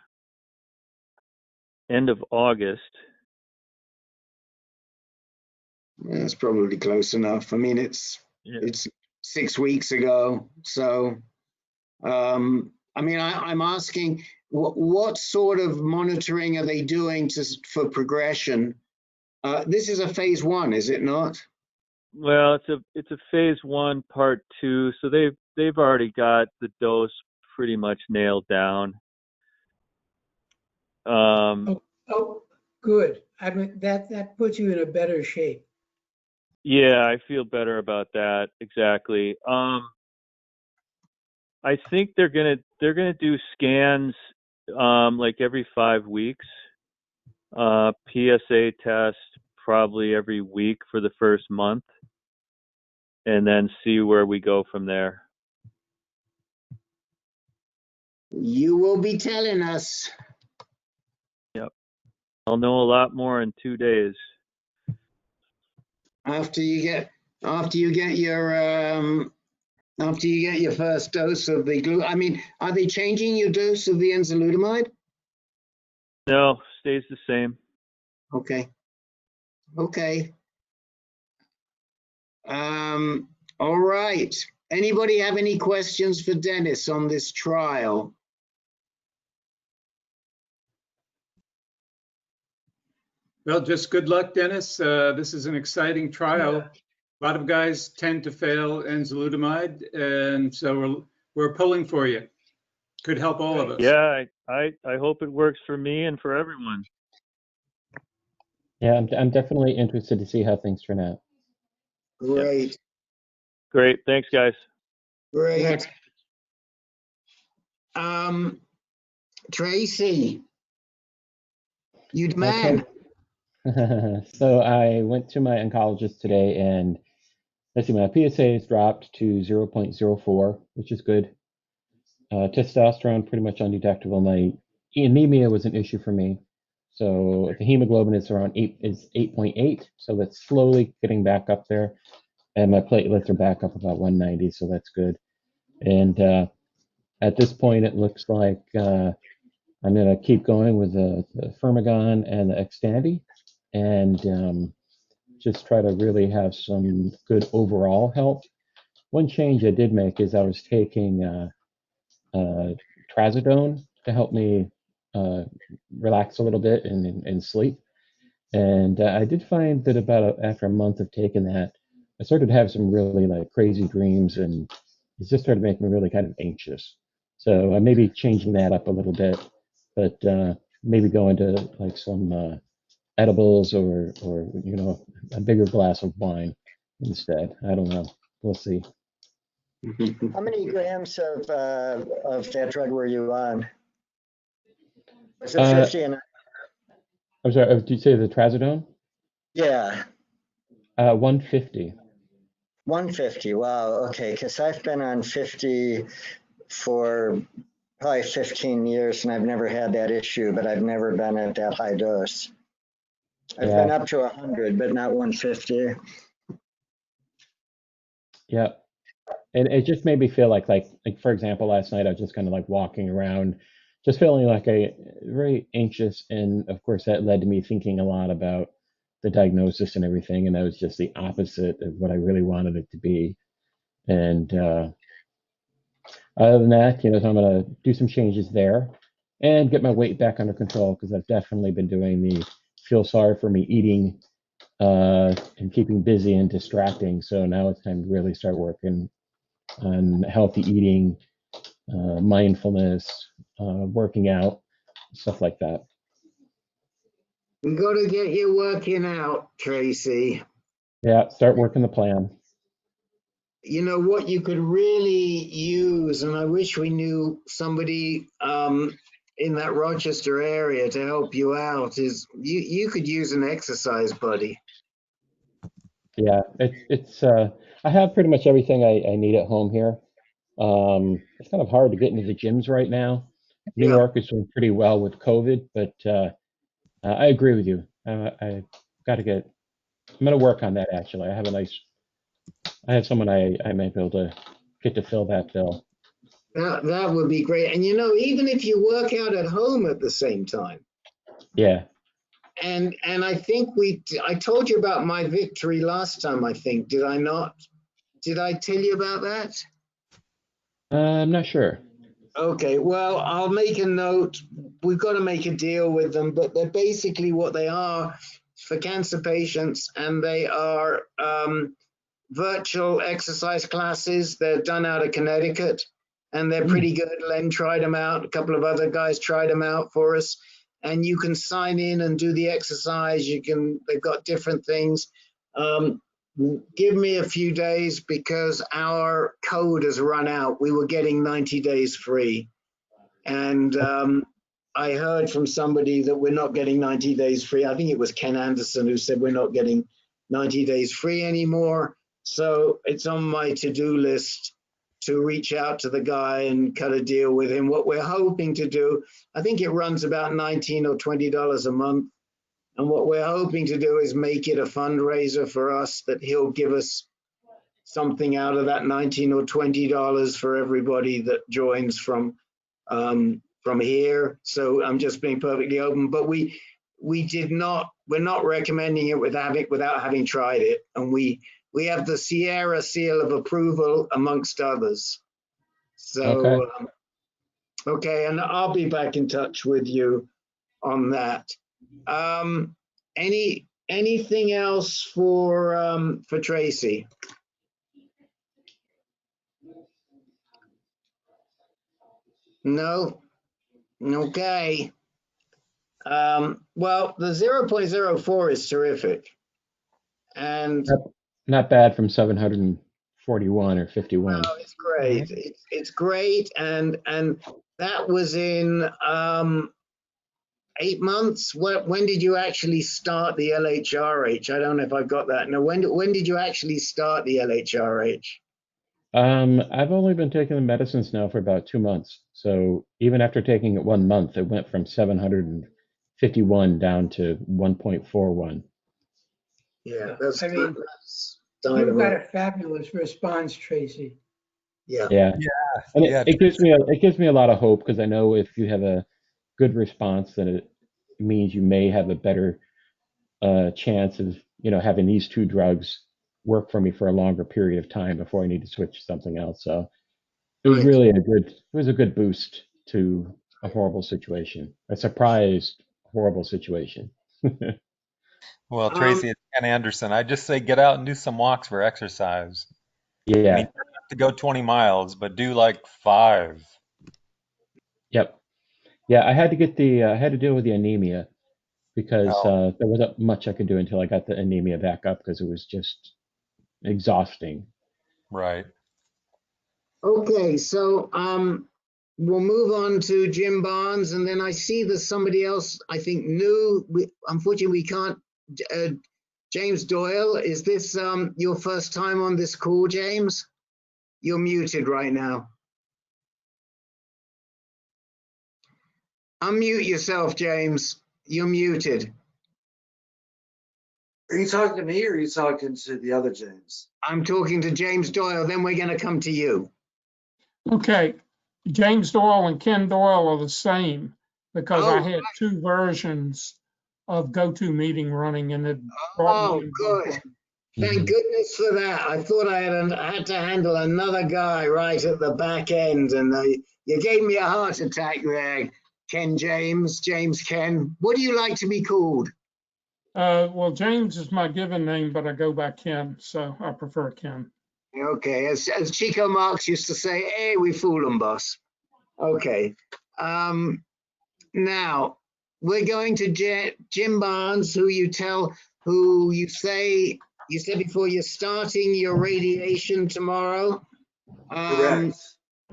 end of August. Yeah, it's probably close enough. I mean, it's 6 weeks ago. So, I mean, I'm asking, what sort of monitoring are they doing for progression? This is a phase 1, is it not? Well, it's a phase 1 part 2. So they've already got the dose pretty much nailed down. Good. I mean, that puts you in a better shape. Yeah, I feel better about that. Exactly. I think they're gonna do scans like every 5 weeks. PSA test probably every week for the first month, and then see where we go from there. You will be telling us. Yep. I'll know a lot more in 2 days. After you get your first dose of the I mean, are they changing your dose of the enzalutamide? No, stays the same. Okay. Okay. All right. Anybody have any questions for Dennis on this trial? Well, just good luck, Dennis. This is an exciting trial. A lot of guys tend to fail enzalutamide, and so we're pulling for you. Could help all of us. Yeah, I hope it works for me and for everyone. Yeah, I'm definitely interested to see how things turn out. Great. Yep. Great. Thanks, guys. Great. Tracy, You'd man. So I went to my oncologist today, and let's see, my PSA has dropped to 0.04, which is good. Testosterone pretty much undetectable. My anemia was an issue for me. So the hemoglobin is around 8.8, so that's slowly getting back up there. And my platelets are back up about 190, so that's good. And at this point, it looks like I'm going to keep going with the Firmagon and the Xtandi, and just try to really have some good overall health. One change I did make is I was taking trazodone to help me relax a little bit and sleep. And I did find that after a month of taking that, I started to have some really like crazy dreams, and it just started making me really kind of anxious. So I may be changing that up a little bit, but maybe going to like some edibles or a bigger glass of wine instead. I don't know. We'll see. How many grams of that drug were you on? Was it 50 and I'm sorry, did you say the trazodone? Yeah. 150. 150. Wow. Okay. Because I've been on 50 for probably 15 years, and I've never had that issue, but I've never been at that high dose. I've been up to 100, but not 150. Yeah. And it just made me feel like for example, last night I was just kind of like walking around, just feeling like very anxious. And of course, that led to me thinking a lot about the diagnosis and everything. And that was just the opposite of what I really wanted it to be. And other than that, so I'm going to do some changes there and get my weight back under control, because I've definitely been doing the feel sorry for me eating and keeping busy and distracting. So now it's time to really start working on healthy eating, mindfulness, working out, stuff like that. You got to get you working out, Tracy. Yeah, start working the plan. You know what you could really use, and I wish we knew somebody in that Rochester area to help you out, is you could use an exercise buddy. Yeah, it's I have pretty much everything I need at home here. It's kind of hard to get into the gyms right now. New York is doing pretty well with COVID, but I agree with you. I got to get. I'm going to work on that actually. I have someone I might be able to get to fill that bill. That would be great. And even if you work out at home at the same time. Yeah. And I think I told you about my victory last time, I think. Did I not? Did I tell you about that? I'm not sure. Okay, well, I'll make a note. We've got to make a deal with them, but they're basically what they are for cancer patients, and they are virtual exercise classes. They're done out of Connecticut, and they're pretty good. Len tried them out. A couple of other guys tried them out for us, and you can sign in and do the exercise. They've got different things. Give me a few days, because our code has run out. We were getting 90 days free. And I heard from somebody that we're not getting 90 days free. I think it was Ken Anderson who said we're not getting 90 days free anymore. So it's on my to-do list to reach out to the guy and cut a deal with him. What we're hoping to do, I think it runs about $19 or $20 a month. And what we're hoping to do is make it a fundraiser for us, that he'll give us something out of that $19 or $20 for everybody that joins from here. So I'm just being perfectly open, but we're not recommending it without having tried it. And we have the Sierra seal of approval amongst others. So, okay, and I'll be back in touch with you on that. Anything else for Tracy? No. Okay. Well, the 0.04 is terrific, and not bad from 741 or 51. Oh, it's great. It's great, and that was in 8 months? When did you actually start the LHRH? I don't know if I've got that. No, when did you actually start the LHRH? I've only been taking the medicines now for about 2 months. So even after taking it 1 month, it went from 751 down to 1.41. Yeah, that's, I mean, that's you've got dynamite. a fabulous response, Tracy. Yeah. Yeah. And Yeah. it gives me a lot of hope because I know if you have a good response, then it means you may have a better chance of, having these two drugs work for me for a longer period of time before I need to switch to something else. So it was Right. really a good boost to a horrible situation, a surprised horrible situation. Well, Tracy, it's Ken Anderson. I just say get out and do some walks for exercise. I mean, you Yeah. don't have to go 20 miles, but do like 5. Yep. Yeah. I had to deal with the anemia because Oh, there wasn't much I could do until I got the anemia back up because it was just exhausting. right. Okay, so we'll move on to Jim Barnes, and then I see there's somebody else I think new. Unfortunately, we can't. James Doyle, is this your first time on this call, James? You're muted right now. Unmute yourself, James. You're muted. Are you talking to me or are you talking to the other James? I'm talking to James Doyle, then we're going to come to you. Okay, James Doyle and Ken Doyle are the same because I Oh, had 2 versions of GoToMeeting running and it brought me oh, in both good. of them. Thank goodness for that. I thought I had to handle another guy right at the back end, and you gave me a heart attack there, Ken James, James Ken. What do you like to be called? Well, James is my given name, but I go by Ken, so I prefer Ken. Okay, as Chico Marx used to say, hey, we fool 'em, boss. Okay. Now, we're going to Jim Barnes, who you said before you're starting your radiation tomorrow. Correct.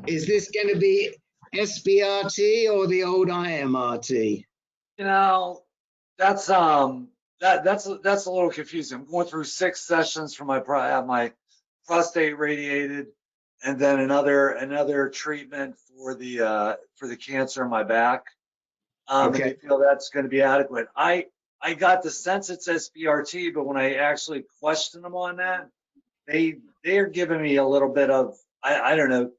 Is this going to be SBRT or the old IMRT? You know, that's that's a little confusing. I'm going through 6 sessions for my prostate radiated, and then another treatment for the cancer in my back. And they feel that's going to be adequate. I got the sense it's SBRT, but when I actually questioned them on that, they're giving me a little bit of I don't know,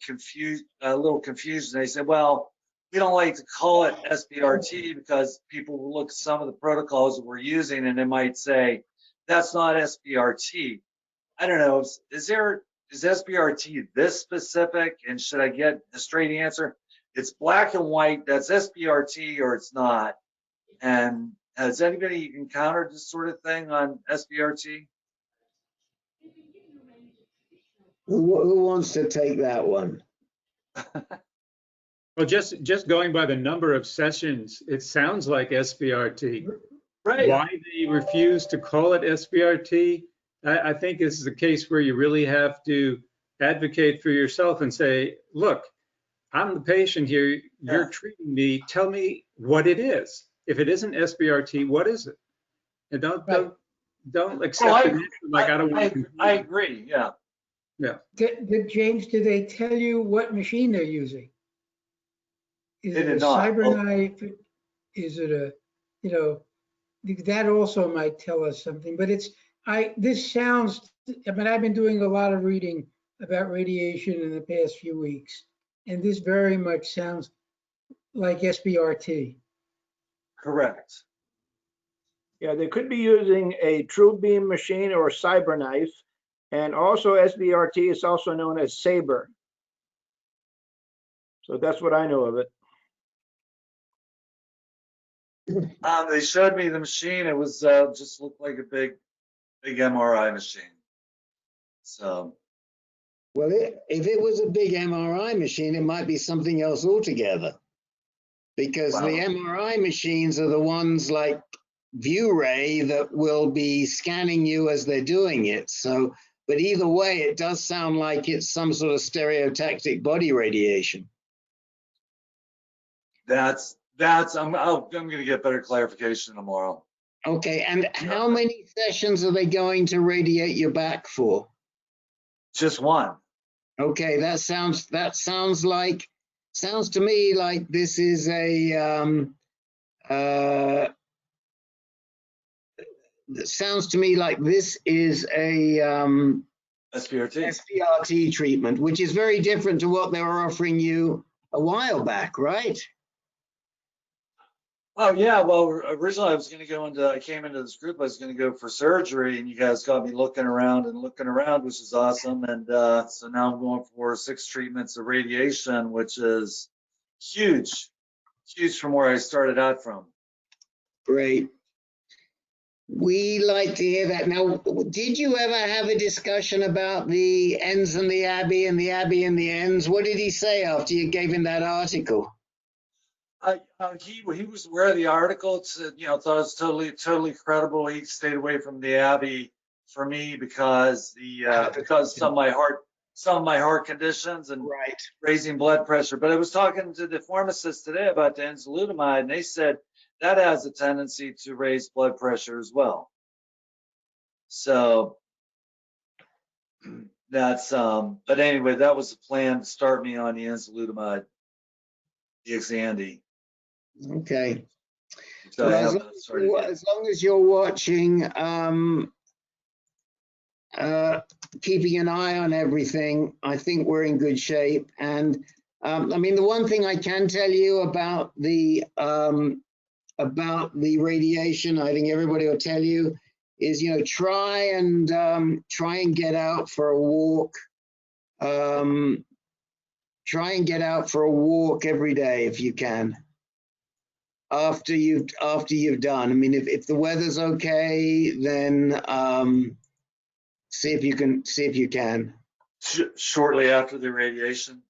a little confusion. They said, well, we don't like to call it SBRT because people will look at some of the protocols that we're using and they might say that's not SBRT. I don't know. Is SBRT this specific? And should I get the straight answer? It's black and white. That's SBRT or it's not. And has anybody encountered this sort of thing on SBRT? Who wants to take that one? Well, just going by the number of sessions, it sounds like SBRT. Right. Why they refuse to call it SBRT, I think this is a case where you really have to advocate for yourself and say, look, I'm the patient here, you're treating me, tell me what it is. If it isn't SBRT, what is it? And don't accept it like I don't want to. I agree, yeah. Yeah. James, did they tell you what machine they're using? Is it a CyberKnife? Is it a, that also might tell us something, but this sounds, I've been doing a lot of reading about radiation in the past few weeks, and this very much sounds like SBRT. Correct. Yeah, they could be using a true beam machine or a CyberKnife, and also SBRT is also known as Saber. So that's what I know of it. They showed me the machine. It was just looked like a big MRI machine. So, well, if it was a big MRI machine, it might be something else altogether. Because the MRI machines are the ones like ViewRay that will be scanning you as they're doing it. So, but either way, it does sound like it's some sort of stereotactic body radiation. that's I'm going to get better clarification tomorrow. Okay, and how many sessions are they going to radiate your back for? Just one. Okay, that sounds to me like this is a SBRT treatment, which is very different to what they were offering you a while back, right? Oh yeah, well originally I came into this group, I was going to go for surgery, and you guys got me looking around, which is awesome. And so now I'm going for 6 treatments of radiation, which is huge from where I started out from. Great. We like to hear that. Now, did you ever have a discussion about the ends and the Abbey and the Abbey and the ends? What did he say after you gave him that article? He was aware of the article. Thought it was totally credible. He stayed away from the Abbey for me because some of my heart conditions and raising blood pressure. But I was talking to the pharmacist today about the enzalutamide, and they said that has a tendency to raise blood pressure as well. So that's but anyway, that was the plan to start me on the enzalutamide, the Xandy. Okay. So well, as long as you're watching, keeping an eye on everything, I think we're in good shape. And I mean, the one thing I can tell you about the radiation, I think everybody will tell you, is try and get out for a walk. Try and get out for a walk every day if you can. After you've done. I mean, if the weather's okay, then see if you can. Shortly after the radiation.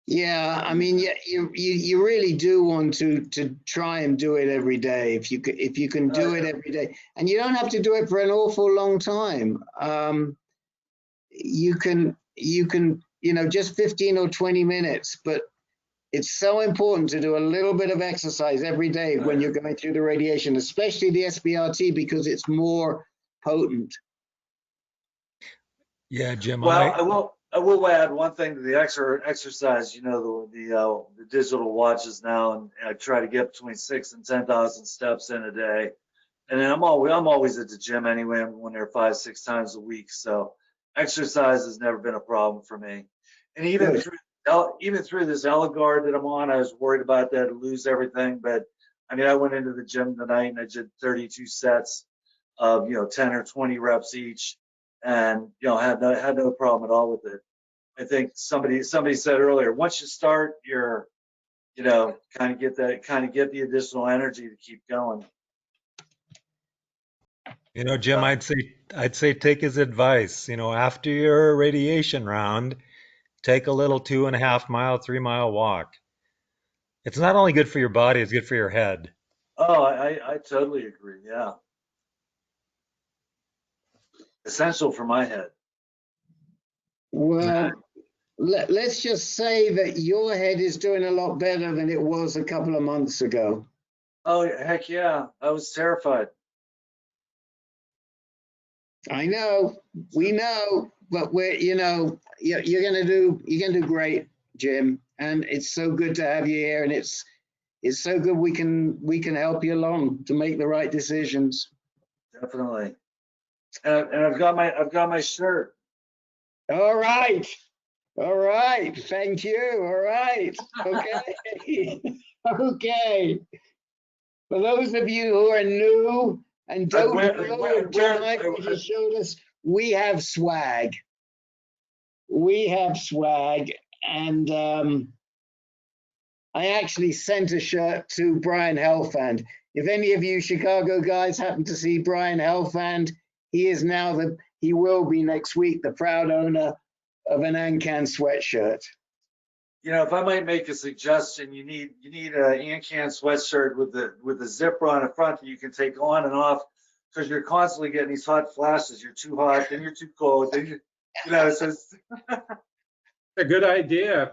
Yeah, I mean, yeah, you really do want to try and do it every day if you can do it every day, and you don't have to do it for an awful long time. You can just 15 or 20 minutes, but it's so important to do a little bit of exercise every day when you're going through the radiation, especially the SBRT, because it's more potent. Yeah, Jim. Well, I will add one thing to the exercise. The digital watches now, and I try to get between 6,000 and 10,000 steps in a day. And then I'm always at the gym anyway. I'm going there 5-6 times a week, so exercise has never been a problem for me. And even through this Eligard that I'm on, I was worried about that to lose everything. But I mean, I went into the gym tonight and I did 32 sets of 10 or 20 reps each, and had no problem at all with it. I think somebody said earlier, once you start, you're kind of get the additional energy to keep going. Jim, I'd say take his advice. After your radiation round, take a little 2.5 mile, 3 mile walk. It's not only good for your body, it's good for your head. Oh, I totally agree. Yeah. Essential for my head. Well, let's just say that your head is doing a lot better than it was a couple of months ago. Oh, heck yeah. I was terrified. I know, we know, but you're gonna do great, Jim. And it's so good to have you here, and it's so good we can help you along to make the right decisions. Definitely. And I've got my shirt. All right. Thank you. All right. Okay. Okay. For those of you who are new and don't know what John Michael just showed us, we have swag. And I actually sent a shirt to Brian Helfand. If any of you Chicago guys happen to see Brian Helfand, he will be next week the proud owner of an AnCan sweatshirt. If I might make a suggestion, you need an AnCan sweatshirt with the zipper on the front that you can take on and off, because you're constantly getting these hot flashes. You're too hot, then you're too cold, then it's just a good idea.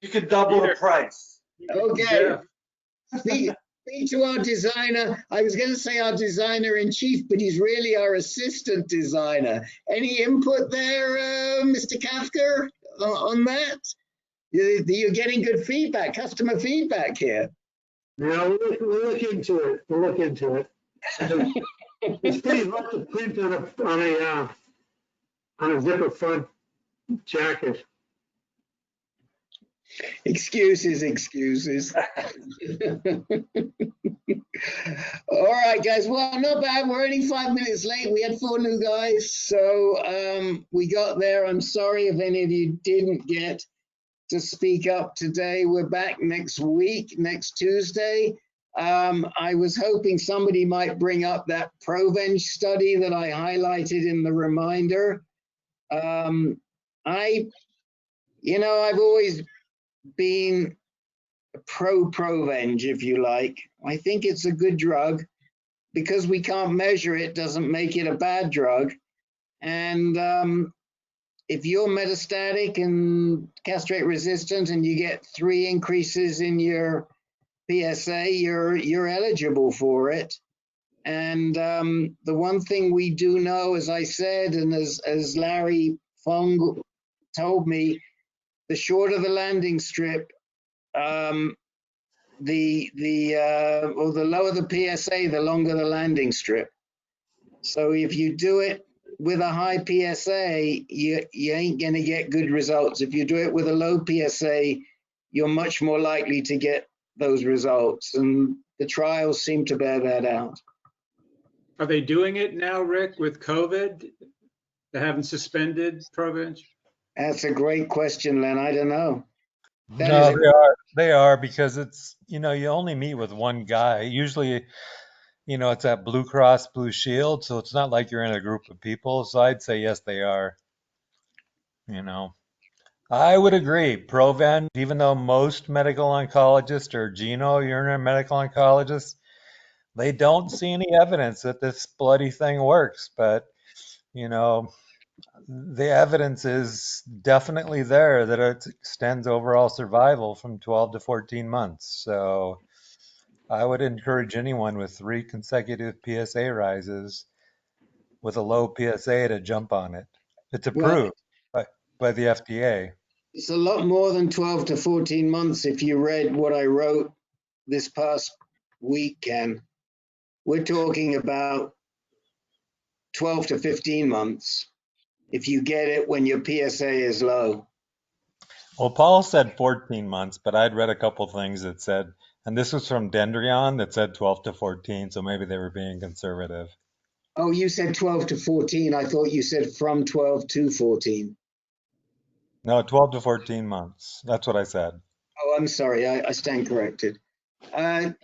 You can double the price. Okay. Speak to our designer. I was going to say our designer in chief, but he's really our assistant designer. Any input there, Mr. Kafka, on that? You're getting good feedback, customer feedback here. Yeah, we'll look into it. We'll look into it. It's pretty hard to print on a zipper front jacket. Excuses. All right, guys. Well, not bad. We're only 5 minutes late. We had 4 new guys, so we got there. I'm sorry if any of you didn't get to speak up today. We're back next week, next Tuesday. I was hoping somebody might bring up that Provenge study that I highlighted in the reminder. I've always been pro-Provenge, if you like. I think it's a good drug. Because we can't measure it doesn't make it a bad drug. And if you're metastatic and castrate resistant and you get 3 increases in your PSA, you're eligible for it. And the one thing we do know, as I said, and as Larry Fong told me, the shorter the landing strip, the lower the PSA, the longer the landing strip. So if you do it with a high PSA, you ain't going to get good results. If you do it with a low PSA, you're much more likely to get those results. And the trials seem to bear that out. Are they doing it now, Rick, with COVID? They haven't suspended Provenge? That's a great question, Len. I don't know. No, they are because it's, you only meet with one guy. Usually, it's at Blue Cross Blue Shield, so it's not like you're in a group of people. So I'd say yes, they are. I would agree. Provenge, even though most medical oncologists are urinary medical oncologists, they don't see any evidence that this bloody thing works. But, the evidence is definitely there that it extends overall survival from 12 to 14 months. So I would encourage anyone with 3 consecutive PSA rises with a low PSA to jump on it. It's approved by the FDA. It's a lot more than 12 to 14 months if you read what I wrote this past week, Ken. We're talking about 12 to 15 months if you get it when your PSA is low. Well, Paul said 14 months, but I'd read a couple things that said, and this was from Dendrion, that said 12 to 14, so maybe they were being conservative. Oh, you said 12 to 14. I thought you said from 12 to 14. No, 12 to 14 months. That's what I said. Oh, I'm sorry. I stand corrected.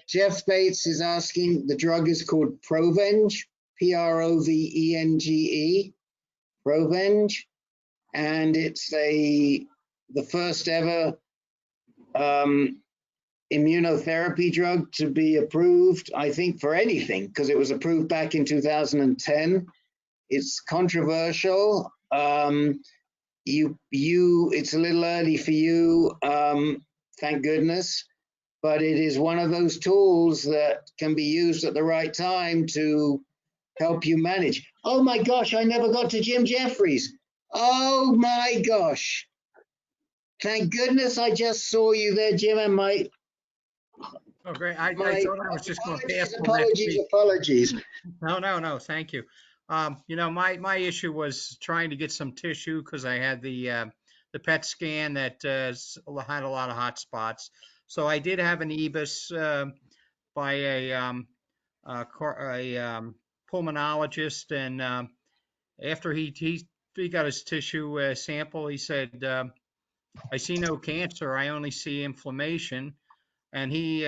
Jeff Bates is asking, the drug is called Provenge, Provenge, Provenge, and it's the first ever immunotherapy drug to be approved, I think, for anything, because it was approved back in 2010. It's controversial. It's a little early for you, thank goodness, but it is one of those tools that can be used at the right time to help you manage. Oh my gosh, I never got to Jim Jeffries. Oh my gosh. Thank goodness I just saw you there, Jim, and my... Oh, great. I thought I was just going to pass. Apologies. No, thank you. My issue was trying to get some tissue because I had the PET scan that had a lot of hot spots. So I did have an EBUS by a pulmonologist, and after he got his tissue sample, he said, "I see no cancer. I only see inflammation." And he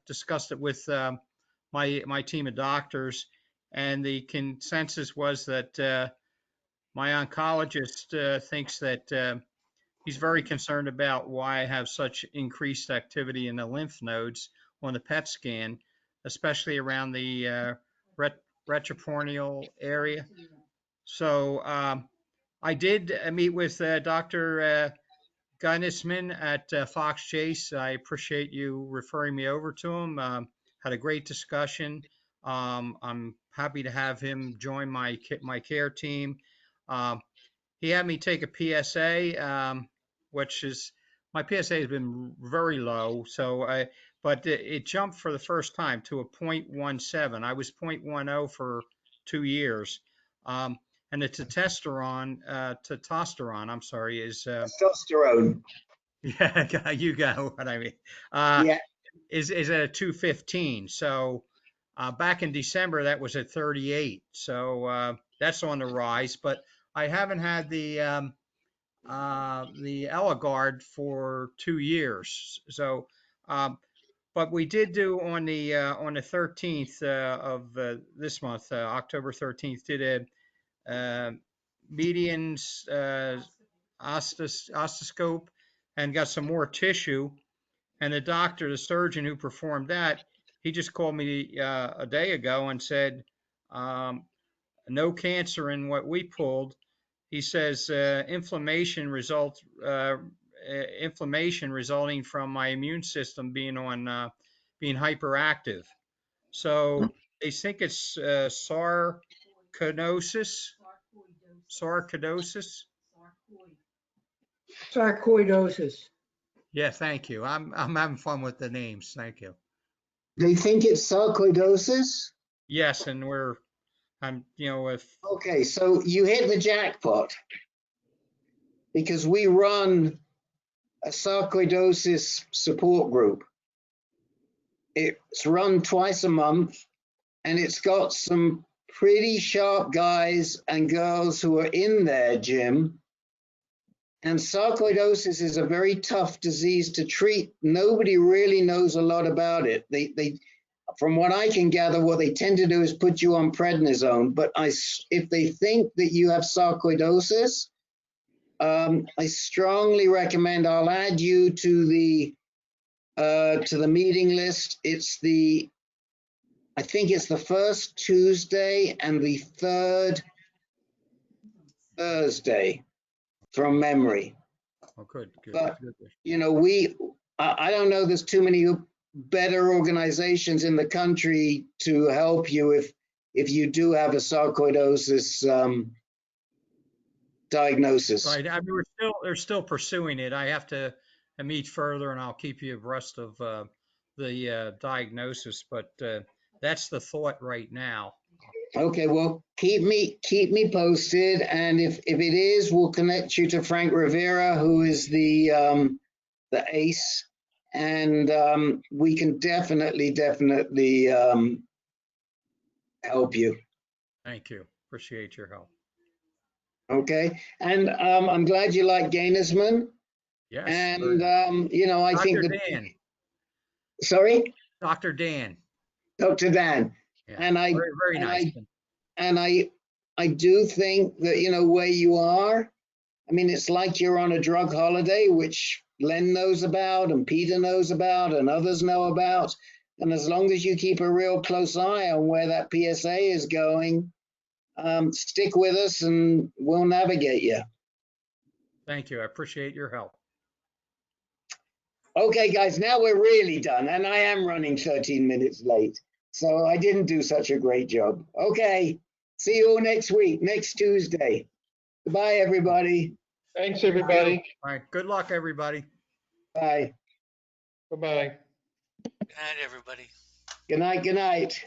discussed it with my team of doctors, and the consensus was that my oncologist thinks that he's very concerned about why I have such increased activity in the lymph nodes on the PET scan, especially around the retroperitoneal area. So I did meet with Dr. Nisman at Fox Chase. I appreciate you referring me over to him. Had a great discussion. I'm happy to have him join my care team. He had me take a PSA, which is, my PSA has been very low. But it jumped for the first time to a 0.17. I was 0.10 for 2 years. And the testosterone, I'm sorry, is Testosterone. yeah, you got what I mean. Yeah. Is at a 215. So back in December that was at 38. So that's on the rise. But I haven't had the Eligard for 2 years. So, but we did do on the 13th of this month, October 13th, did a median ostoscope and got some more tissue. And the doctor, the surgeon who performed that, he just called me a day ago and said, no cancer in what we pulled. He says inflammation resulting from my immune system being hyperactive. So they think it's sarcoidosis. Sarcoidosis. Yeah, thank you. I'm having fun with the names. Thank you. They think it's sarcoidosis? Yes, and with. Okay, so you hit the jackpot because we run a sarcoidosis support group. It's run twice a month, and it's got some pretty sharp guys and girls who are in there, Jim. And sarcoidosis is a very tough disease to treat. Nobody really knows a lot about it. They from what I can gather, what they tend to do is put you on prednisone. But if they think that you have sarcoidosis, I strongly recommend, I'll add you to the meeting list. I think it's the first Tuesday and the third Thursday from memory. Oh, good. But, I don't know, there's too many better organizations in the country to help you if you do have a sarcoidosis diagnosis. Right. I mean, they're still pursuing it. I have to meet further, and I'll keep you abreast of the diagnosis. But that's the thought right now. Okay, well, keep me posted, and if it is, we'll connect you to Frank Rivera, who is the ace, and we can definitely help you. Thank you. Appreciate your help. Okay, and I'm glad you like Gainesman. Yes. And I think Dr. Dan. Sorry? Dr. Dan. Dr. Dan. Yeah. And very nice. I do think that, where you are, I mean, it's like you're on a drug holiday, which Len knows about and Peter knows about and others know about. And as long as you keep a real close eye on where that PSA is going, stick with us and we'll navigate you. Thank you. I appreciate your help. Okay, guys, now we're really done. And I am running 13 minutes late. So I didn't do such a great job. Okay, see you all next week, next Tuesday. Goodbye, everybody. Thanks, everybody. All right. Good luck, everybody. Bye. Bye-bye. Good night, everybody. Good night. Good night.